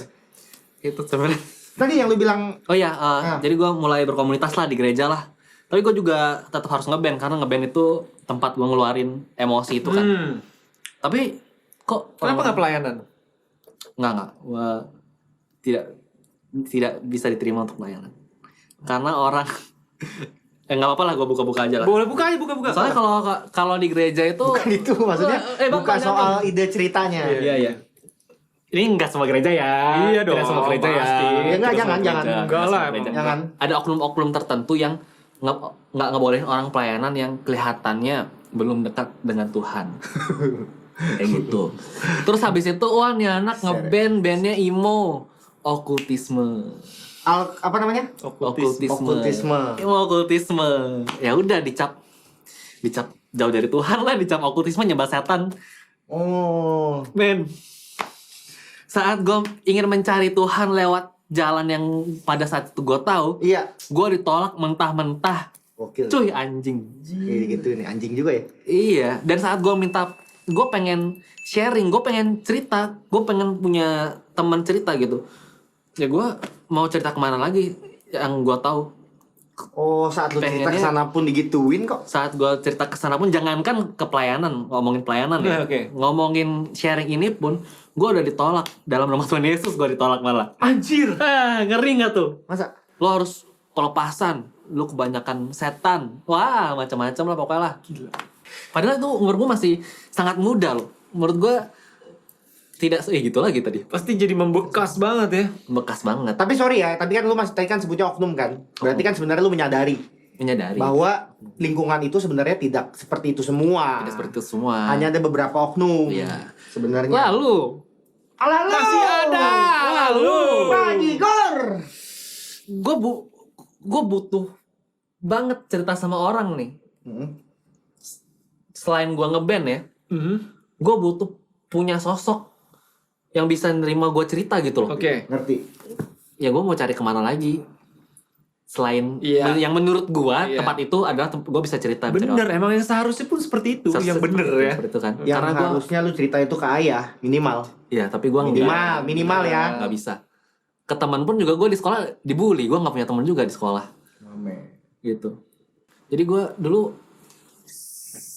S1: Itu sebenarnya.
S3: tadi yang lu bilang
S1: Oh iya, jadi gue mulai berkomunitas lah di gereja lah. Tapi gue juga tetap harus ngeband karena ngeband itu tempat gue ngeluarin emosi itu kan. Tapi kok
S2: Kenapa nggak pelayanan?
S1: Nggak. Gue tidak bisa diterima untuk pelayanan. Karena orang nggak apa-apa lah, gue buka-buka aja lah.
S2: Boleh buka aja, buka.
S1: Soalnya kalau di gereja itu
S3: bukan itu maksudnya
S1: Bang,
S3: bukan
S1: jangan.
S3: soal ide ceritanya.
S1: Iya. Ini nggak semua gereja ya.
S2: Iya dong,
S1: Tidak semua gereja ya.
S2: pasti.
S3: Ya, enggak,
S1: Tidak semua
S3: jangan.
S1: gereja.
S2: Enggak
S1: Tidak
S2: lah,
S1: semua
S2: emang.
S1: gereja.
S3: Jangan.
S1: Ada oknum-oknum tertentu yang nggak ngebolehin orang pelayanan yang kelihatannya belum dekat dengan Tuhan. Kayak gitu. Terus habis itu, wah nih anak bandnya emo, okultisme.
S3: Apa namanya?
S1: Okultisme. Ya udah dicap jauh dari Tuhan lah, dicap okultisme, nyembah setan.
S3: Oh.
S1: Men, saat gue ingin mencari Tuhan lewat jalan yang pada saat itu gue tahu,
S3: Iya.
S1: gue ditolak mentah-mentah.
S3: Gokil.
S1: Cuy, anjing.
S3: Gitu nih anjing juga ya.
S1: Iya, dan saat gue pengen sharing, gue pengen cerita, gue pengen punya teman cerita gitu. Ya gue mau cerita kemana lagi yang gue tahu.
S3: Oh, saat lu cerita
S1: Pengennya-
S3: kesana pun digituin kok.
S1: Saat gue cerita kesana pun, jangankan ke pelayanan, ngomongin pelayanan ya,
S2: Oke.
S1: ngomongin sharing ini pun, gue udah ditolak. Dalam nama Tuhan Yesus gue ditolak malah.
S2: Anjir.
S1: Ngeri gak tuh?
S3: Masa?
S1: Lo harus pelepasan, lo kebanyakan setan, wah macam-macam lah pokoknya lah. Gila. Padahal itu umur gue masih sangat muda loh. Menurut gue tidak gitu lagi tadi.
S2: Pasti jadi membekas banget ya.
S1: Bekas banget.
S3: Tapi sorry ya, tapi kan lu masih tadi kan sebutnya oknum kan. Berarti kan sebenarnya lu menyadari
S1: Menyadari.
S3: bahwa lingkungan itu sebenarnya tidak seperti itu semua.
S1: Tidak seperti itu semua.
S3: Hanya ada beberapa oknum.
S1: Iya.
S3: Sebenarnya.
S1: Lalu
S3: Ala
S2: Masih ada. Lalu.
S3: Pak Igor.
S1: gue butuh banget cerita sama orang nih. Selain gue ngeband ya, gue butuh punya sosok yang bisa nerima gue cerita gitu loh.
S2: Oke.
S3: Ngerti.
S1: Ya gue mau cari kemana lagi selain
S2: Iya.
S1: yang menurut gue
S2: Iya.
S1: tempat itu adalah gue bisa cerita.
S2: Bener, emang yang seharusnya pun seperti itu. Yang bener ya.
S1: Seperti itu kan.
S3: Yang
S1: Karena gue,
S3: harusnya lu cerita itu ke ayah minimal.
S1: ya tapi gue
S3: Minimal ya.
S1: nggak bisa. Ke teman pun juga gue di sekolah dibully. Gue nggak punya teman juga di sekolah. Gitu. Jadi gue dulu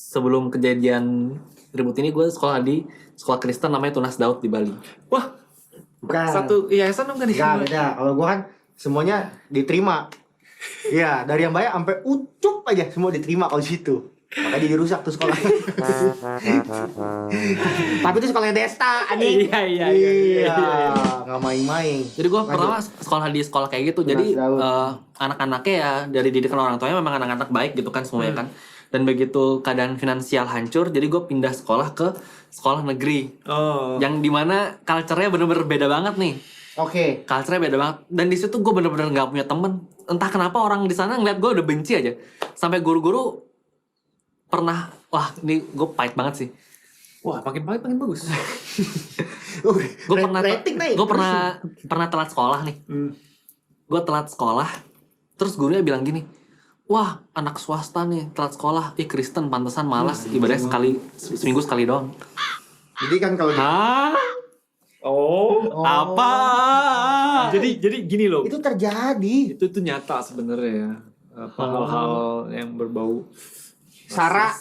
S1: sebelum kejadian ribut ini, gue sekolah di sekolah Kristen namanya Tunas Daud di Bali.
S2: Wah,
S3: Bukan.
S2: satu yayasan dong kan?
S3: Enggak beda. Kalau gua kan semuanya diterima. Iya, dari yang banyak sampai ucup aja semua diterima kalau di situ. Makanya jadi rusak tuh sekolah. Tapi itu sekolahnya Desta anjing. Iya. Nggak main-main.
S1: Jadi gue
S3: Lanjut.
S1: pertama sekolah di sekolah kayak gitu. Jadi
S3: Daud.
S1: anak-anaknya ya dari didikan orang tuanya memang anak-anak baik gitu kan semuanya kan. Dan begitu keadaan finansial hancur, jadi gue pindah sekolah ke sekolah negeri.
S2: Oh.
S1: Yang dimana culture-nya bener-bener beda banget nih.
S3: Oke.
S1: Culture-nya beda banget. Dan di situ gue bener-bener nggak punya temen. Entah kenapa orang di sana ngeliat gue udah benci aja. Sampai guru-guru pernah, wah ini gue pahit banget sih.
S2: Wah, makin pahit makin bagus.
S1: Gue pernah,
S3: rating naik.
S1: gue pernah telat sekolah nih. Gue telat sekolah, terus gurunya bilang gini, wah anak swasta nih telat sekolah, Kristen pantesan malas, ibadahnya seminggu sekali doang.
S3: Jadi kan kalau
S1: Hah?
S2: Oh.
S1: Apa?
S2: Jadi gini loh.
S3: itu terjadi.
S2: Itu tuh nyata sebenarnya ya. Apa hal-hal yang berbau
S3: Sarah,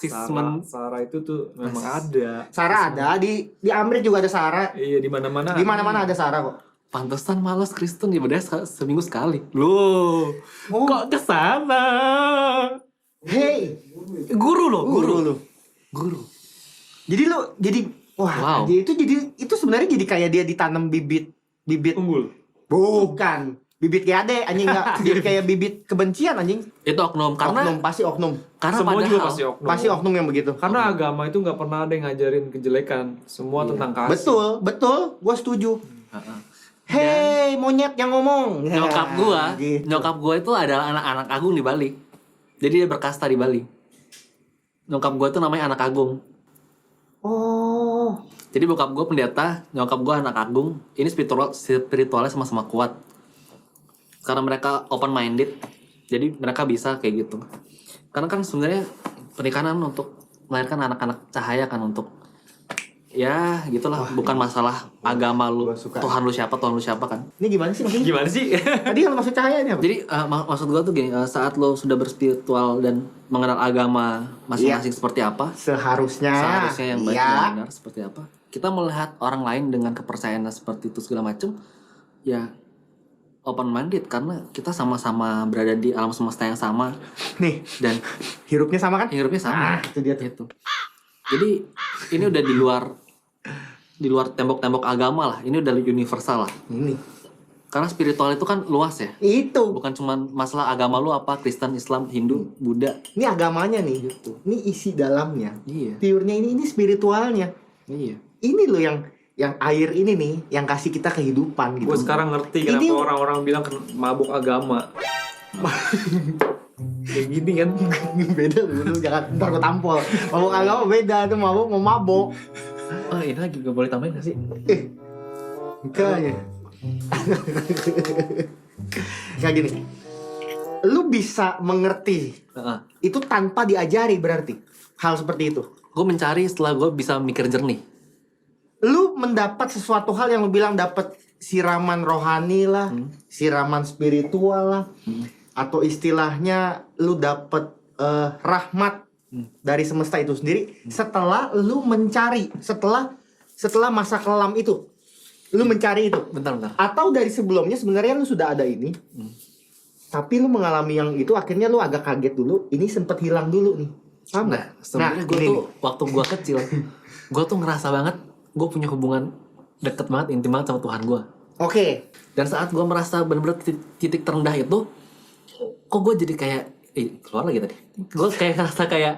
S2: Sarah itu tuh memang ada.
S3: Sarah ada di Amrik juga ada Sarah.
S2: Iya, di mana-mana.
S3: Di mana-mana ada Sarah kok.
S1: Pantesan malas Kristen ibadahnya seminggu sekali. Loh,
S3: Oh.
S1: kok kesana?
S3: Hey,
S1: Guru loh,
S3: guru lu.
S1: Guru.
S3: Jadi lu wah,
S1: Wow.
S3: dia itu sebenarnya jadi kayak dia ditanam bibit
S2: Unggul.
S3: bukan bibit GAD anjing enggak jadi kayak bibit kebencian anjing.
S1: Itu oknum karena
S3: Oknum pasti oknum.
S1: karena
S2: Semua
S1: padahal
S2: juga pasti oknum.
S3: Pasti oknum yang begitu.
S2: Karena agama itu nggak pernah ada yang ngajarin kejelekan. Semua tentang kasih.
S3: Betul, gua setuju.
S1: Heeh.
S3: Hei, monyet yang ngomong.
S1: nyokap gua,
S3: Gitu.
S1: nyokap gua itu adalah anak-anak agung di Bali. Jadi dia berkasta di Bali. Nyokap gua itu namanya anak agung.
S3: Oh,
S1: Jadi bokap gua pendeta, nyokap gua anak agung. Ini spiritualnya sama-sama kuat. Karena mereka open minded, jadi mereka bisa kayak gitu. Karena kan sebenarnya pernikahan untuk melahirkan anak-anak cahaya kan untuk ya gitulah, bukan masalah agama lu,
S3: gua suka.
S1: Tuhan lu siapa kan.
S3: ini gimana sih maksudnya?
S2: Gimana sih?
S3: Tadi yang maksud cahaya ini apa?
S1: Jadi maksud gua tuh gini, saat lo sudah berspiritual dan mengenal agama masing-masing seperti apa,
S3: Seharusnya
S1: yang baik
S3: iya.
S1: dan benar seperti apa, kita melihat orang lain dengan kepercayaan seperti itu segala macam, ya open minded karena kita sama-sama berada di alam semesta yang sama
S3: Nih,
S1: dan
S3: hirupnya sama kan?
S1: hidupnya sama.
S3: Itu dia tuh.
S1: Gitu. Jadi ini udah di luar tembok-tembok agama lah, ini udah universal lah.
S3: Ini.
S1: Karena spiritual itu kan luas ya.
S3: Itu.
S1: Bukan cuma masalah agama lu apa, Kristen, Islam, Hindu, Buddha.
S3: Ini agamanya nih. Ini isi dalamnya.
S1: Iya.
S3: Purenya ini spiritualnya.
S1: Iya.
S3: Ini loh yang air ini nih yang kasih kita kehidupan gitu.
S2: Gue sekarang ngerti kenapa
S3: Ini-
S2: orang-orang bilang mabuk agama. Kayak gini kan.
S3: Beda lu jangan ntar gue tampol. Mabuk agama beda tuh mabuk mau mabuk.
S1: Oh ini lagi gak boleh tambahin gak sih?
S3: Makanya. Kayak gini. Lu bisa mengerti itu tanpa diajari berarti hal seperti itu.
S1: Gue mencari setelah gue bisa mikir jernih.
S3: Lu mendapat sesuatu hal yang lu bilang dapat siraman rohani lah, siraman spiritual lah, atau istilahnya lu dapat rahmat dari semesta itu sendiri setelah lu mencari, setelah masa kelam itu, lu mencari itu.
S1: Bentar.
S3: Atau dari sebelumnya sebenarnya lu sudah ada ini, tapi lu mengalami yang itu akhirnya lu agak kaget dulu, ini sempat hilang dulu nih. Paham nggak?
S1: Sebenarnya gue
S3: gini
S1: tuh
S3: nih.
S1: waktu gue kecil, gue tuh ngerasa banget gue punya hubungan deket banget, intim banget sama Tuhan gue.
S3: Oke.
S1: Dan saat gue merasa bener-bener titik terendah itu, kok gue jadi kayak, keluar lagi tadi. Gue kayak ngerasa kayak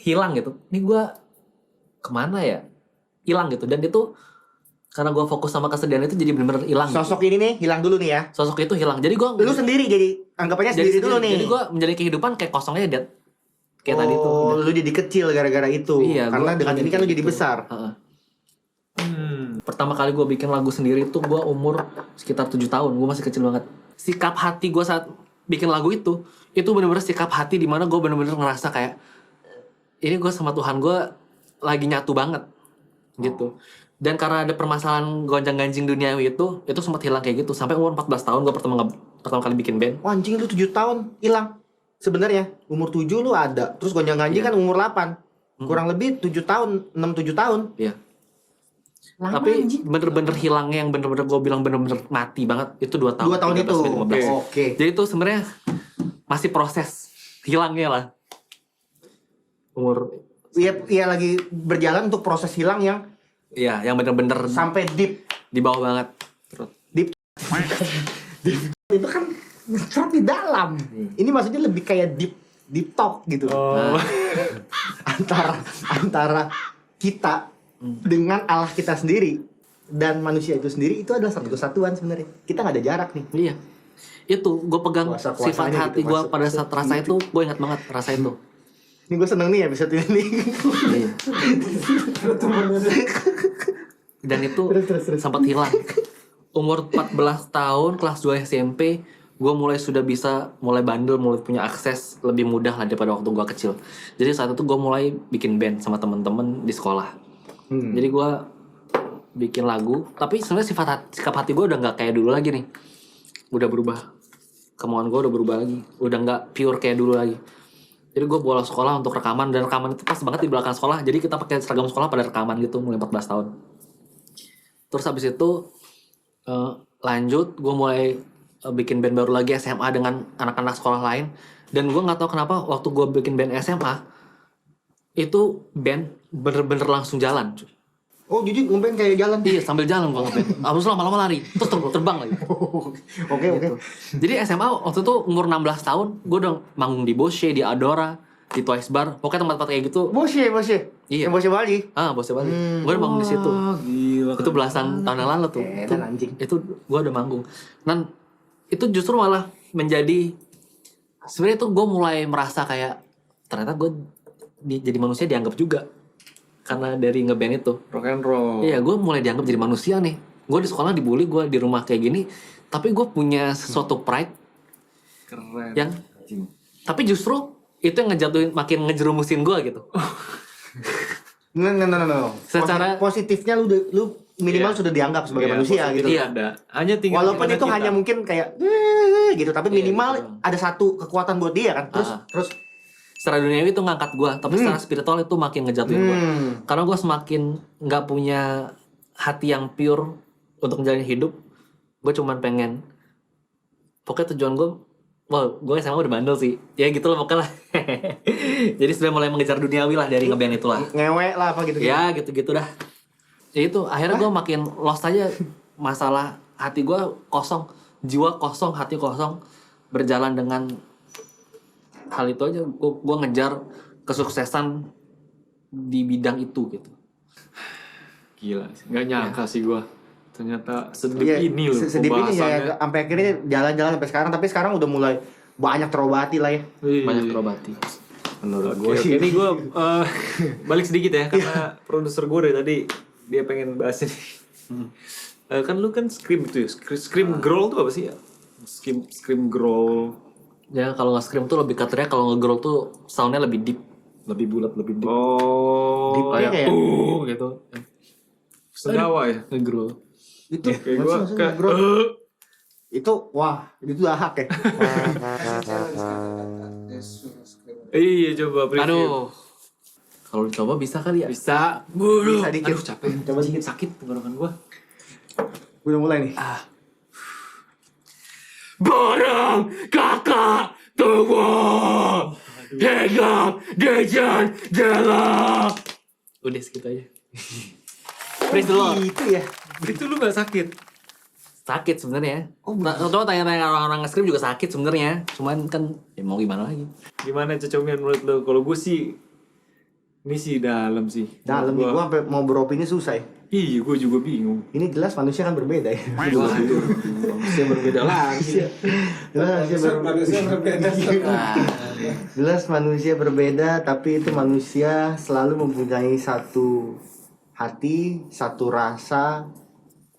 S1: hilang gitu. Ini gue kemana ya? Hilang gitu. Dan itu karena gue fokus sama kesedihan itu jadi bener-bener hilang. Gitu.
S3: Sosok ini nih hilang dulu nih ya.
S1: Sosok itu hilang. Jadi gue
S3: Lu sendiri jadi anggapannya sendiri dulu nih.
S1: Jadi gue menjalani kehidupan kayak kosongnya Dad. Kayak tadi tuh.
S3: Oh, lu jadi kecil gara-gara itu.
S1: Iya,
S3: Karena
S1: gua
S3: dengan ini kan lu jadi
S1: gitu.
S3: besar.
S1: Heeh. Pertama kali gue bikin lagu sendiri tuh gue umur sekitar 7 tahun. Gue masih kecil banget. Sikap hati gue saat bikin lagu itu bener-bener sikap hati dimana gue bener-bener ngerasa kayak ini gue sama Tuhan gue lagi nyatu banget gitu. Dan karena ada permasalahan gonjang-ganjing duniawi itu sempat hilang kayak gitu. Sampai umur 14 tahun gue pertama kali bikin band.
S3: Wah, anjing lu 7 tahun hilang. Sebenarnya umur 7 lu ada. Terus gonjang-ganjing
S1: Iya.
S3: kan umur 8. Kurang lebih 7 tahun, 6-7 tahun.
S1: Iya.
S3: Lama,
S1: Tapi
S3: anjing.
S1: bener-bener hilangnya yang bener-bener gue bilang bener-bener mati banget itu 2 tahun.
S3: 2 tahun
S1: 13
S3: itu.
S1: sampai 15.
S3: Oke.
S1: Jadi itu sebenarnya masih proses hilangnya lah. umur
S3: Iya lagi berjalan untuk proses hilang yang
S1: iya yang bener-bener
S3: sampai deep.
S1: di bawah banget.
S3: Itu kan sangat di dalam. Ini maksudnya lebih kayak deep talk gitu.
S2: Oh.
S3: Antara kita dengan Allah kita sendiri dan manusia itu sendiri itu adalah satu kesatuan sebenarnya. Kita nggak ada jarak nih.
S1: Iya. Itu gue pegang
S3: Kuasa-kuasanya
S1: sifat
S3: gitu,
S1: hati gue
S3: masuk-
S1: pada saat rasa itu, gue ingat banget rasa itu.
S3: Ini gue seneng nih episode ini.
S1: Iya. Dan itu
S3: Terus.
S1: sempat hilang. Umur 14 tahun, kelas 2 SMP, gue sudah bisa mulai bandel, mulai punya akses lebih mudah lah daripada waktu gue kecil. Jadi saat itu gue mulai bikin band sama temen-temen di sekolah. Jadi gue bikin lagu, tapi sebenarnya sikap hati gue udah nggak kayak dulu lagi nih. Udah berubah. Kemauan gue udah berubah lagi. Udah nggak pure kayak dulu lagi. Jadi gue bolos sekolah untuk rekaman, dan rekaman itu pas banget di belakang sekolah. Jadi kita pakai seragam sekolah pada rekaman gitu mulai 14 tahun. Terus habis itu lanjut gue mulai bikin band baru lagi SMA dengan anak-anak sekolah lain. Dan gue nggak tahu kenapa waktu gue bikin band SMA itu band bener-bener langsung jalan. Cuy.
S3: Oh jadi ngomben kayak jalan.
S1: Iya sambil jalan gue ngeband. Abis itu lama-lama lari, terus terbang lagi.
S3: Oke.
S1: Jadi SMA waktu itu umur 16 tahun gue udah manggung di Bosche, di Adora, di Twice Bar. Pokoknya tempat-tempat kayak gitu.
S3: Bosye.
S1: Iya.
S3: Yang Bosye Bali.
S1: Bosche Bali. Gue udah manggung di situ.
S2: Gila.
S1: Itu belasan tahun yang lalu tuh.
S3: Edan, anjing.
S1: Itu gue udah manggung. Dan itu justru malah menjadi sebenarnya itu gue mulai merasa kayak ternyata gue jadi manusia dianggap juga karena dari ngeband itu.
S2: Rock and roll.
S1: Iya, gue mulai dianggap jadi manusia nih. Gue di sekolah dibully, gue di rumah kayak gini, tapi gue punya sesuatu pride
S2: Keren.
S1: yang tapi justru itu yang ngejatuhin, makin ngejerumusin gue gitu.
S3: No.
S1: Secara-
S3: positifnya lu minimal
S2: Iya.
S3: sudah dianggap sebagai
S2: Iya,
S3: manusia
S2: positif
S3: gitu.
S1: Iya.
S2: ada. Hanya tinggal
S3: Walaupun
S2: gimana
S3: itu
S2: kita.
S3: hanya mungkin kayak gitu, tapi
S1: Iya,
S3: minimal
S1: gitu.
S3: ada satu kekuatan buat dia kan. Terus
S1: Secara duniawi itu ngangkat gue, tapi secara spiritual itu makin ngejatuhin gue. Karena gue semakin nggak punya hati yang pure untuk menjalani hidup. Gue cuman pengen, pokoknya tujuan gue, gue SMA udah bandel sih. Ya gitu loh pokoknya lah. Jadi sudah mulai mengejar duniawi lah dari ngeband itu lah.
S3: ngewe lah apa gitu.
S1: Ya gitu-gitu dah. Ya itu akhirnya gue makin lost aja. Masalah hati gue kosong, jiwa kosong, hati kosong, berjalan dengan hal itu aja. Gue ngejar kesuksesan di bidang itu gitu.
S2: Gila, nggak nyangka sih gua. Ternyata sedih
S3: Iya,
S2: ini loh
S3: sedih ini
S2: pembahasannya.
S3: ya sampai akhirnya jalan-jalan sampai sekarang, tapi sekarang udah mulai banyak terobati lah ya.
S2: Iya.
S1: Banyak terobati.
S3: Menurut
S2: Oke, ini gue balik sedikit ya karena produser gue dari tadi dia pengen bahas ini. Kan lu kan scream itu ya, scream growl tuh apa sih ya? Scream growl,
S1: Ya kalau nggak scream tuh lebih katanya, kalau nge-growl tuh soundnya lebih deep, lebih bulat, lebih deep.
S2: oh,
S3: Deep-nya kayak
S1: Gitu.
S2: sendawa ya.
S1: Nge-growl.
S3: itu
S2: Kayak gue
S3: maksudnya,
S2: kayak
S3: bro. Itu wah, itu dahak ya.
S2: iya coba preview.
S1: Aduh. Kalau dicoba bisa kali ya?
S2: Bisa.
S3: Bisa dikit.
S2: Aduh capek.
S3: Coba dikit.
S2: Sakit tenggorokan gue.
S3: Udah mulai nih.
S1: Barang kakak tua Hegap Dejan Jelak. Udah segitu aja. Praise the Lord.
S3: Itu ya.
S2: Itu lu gak sakit?
S1: Sakit sebenarnya. Coba tanya-tanya orang-orang nge-scream juga sakit sebenarnya. Cuman kan ya mau gimana lagi.
S2: Gimana Cocomian menurut lu? Kalau gue sih ini sih dalam sih.
S3: Dalam nih gua sampai mau beropini susah ya.
S2: Iya, gue juga bingung.
S3: Ini jelas manusia kan berbeda ya.
S1: Manusia berbeda lagi.
S3: Jelas manusia berbeda, tapi itu manusia selalu mempunyai satu hati, satu rasa,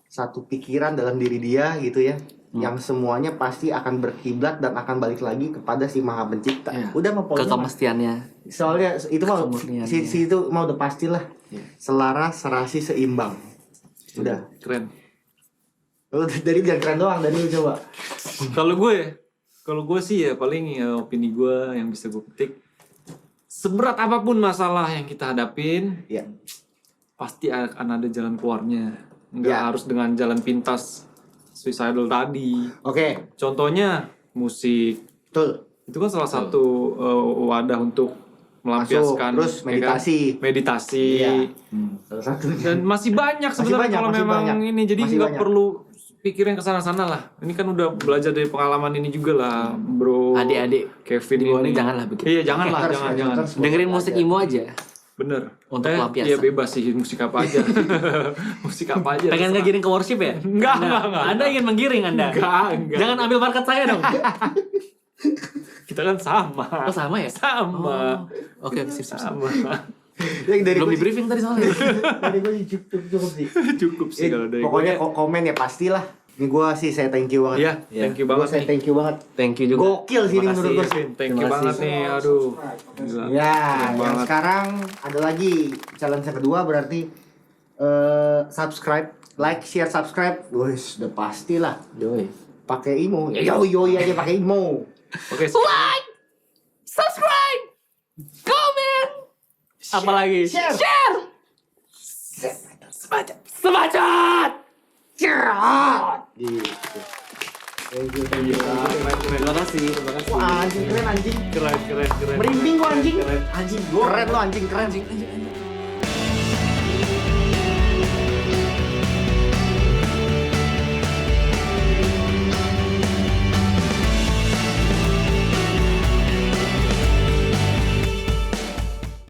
S3: satu pikiran dalam diri dia gitu ya. Yang semuanya pasti akan berkiblat dan akan balik lagi kepada si Maha Pencipta.
S1: Iya.
S3: Udah mah pokoknya mah.
S1: Kekemestiannya.
S3: Soalnya itu mah
S1: Kemurniannya.
S3: si itu mah udah pastilah. Selaras, serasi, seimbang. Udah.
S2: Keren.
S3: Lu dari jangan keren doang, dari lu coba.
S2: Kalau gue sih ya paling ya opini gue yang bisa gue petik. Seberat apapun masalah yang kita hadapin,
S3: Ya.
S2: pasti akan ada jalan keluarnya. Nggak
S3: Ya.
S2: harus dengan jalan pintas suicidal tadi.
S3: Oke,
S2: Contohnya musik.
S3: betul.
S2: Itu kan salah satu wadah untuk melampiaskan
S3: terus
S2: ya kan?
S3: meditasi.
S2: Meditasi.
S3: Iya. Salah satunya.
S2: Dan masih banyak sebenarnya
S3: banyak,
S2: kalau
S3: masih
S2: memang
S3: banyak.
S2: ini, jadi
S3: Masih
S2: nggak
S3: banyak.
S2: perlu pikirin kesana-sana lah. Ini kan udah belajar dari pengalaman ini juga lah, bro.
S1: Adik-adik,
S2: Kevin
S1: di bawah
S2: ini
S1: ini janganlah begitu.
S2: Iya, janganlah,
S3: Harus
S2: jangan.
S3: melanjutkan sebuah
S1: Dengerin musik
S3: belajar.
S1: emo aja.
S2: Bener.
S1: Untuk pelampiasan.
S2: Iya bebas sih, musik apa aja. Musik apa aja.
S1: Pengen
S2: terserah.
S1: ngegiring ke worship ya?
S2: Enggak,
S1: Anda,
S2: enggak.
S1: Anda ingin menggiring Anda?
S2: Enggak.
S1: Jangan ambil market saya dong.
S2: Kita kan sama.
S1: Oh sama ya?
S2: Sama.
S1: Oh. Oke, sip, sip, sip.
S2: Sama.
S3: Yang dari
S1: Belum
S3: gue
S1: di briefing tadi soalnya.
S3: dari gue sih cukup sih.
S2: Cukup sih kalau dari
S3: Pokoknya
S2: gue.
S3: komen ya pastilah. Ini gue sih saya thank you banget.
S2: Iya, thank you
S3: Gue
S2: banget
S3: saya
S2: nih.
S3: thank you banget.
S1: Thank you juga.
S3: Gokil sih ini
S2: Terima
S3: menurut gue.
S2: kasih, Vin. Thank you
S1: Terima
S2: banget
S1: kasih.
S2: nih. Aduh. Gila.
S3: Ya,
S2: Keren
S3: yang
S2: banget.
S3: sekarang ada lagi challenge yang kedua berarti subscribe, like, share, subscribe. Wes, udah pastilah.
S1: Yoi.
S3: Pakai imo. Yo aja pakai imo.
S2: Oke,
S1: Like, subscribe, comment, apalagi
S3: Share.
S1: Sebacot. Sebacot.
S3: Gitu. Thank you, thank you.
S1: Terima kasih. Terima kasih.
S3: Wah, anjing keren anjing.
S2: keren.
S3: Merinding gua anjing.
S2: Keren.
S3: Anjing, keren lo anjing keren.
S1: Anjing.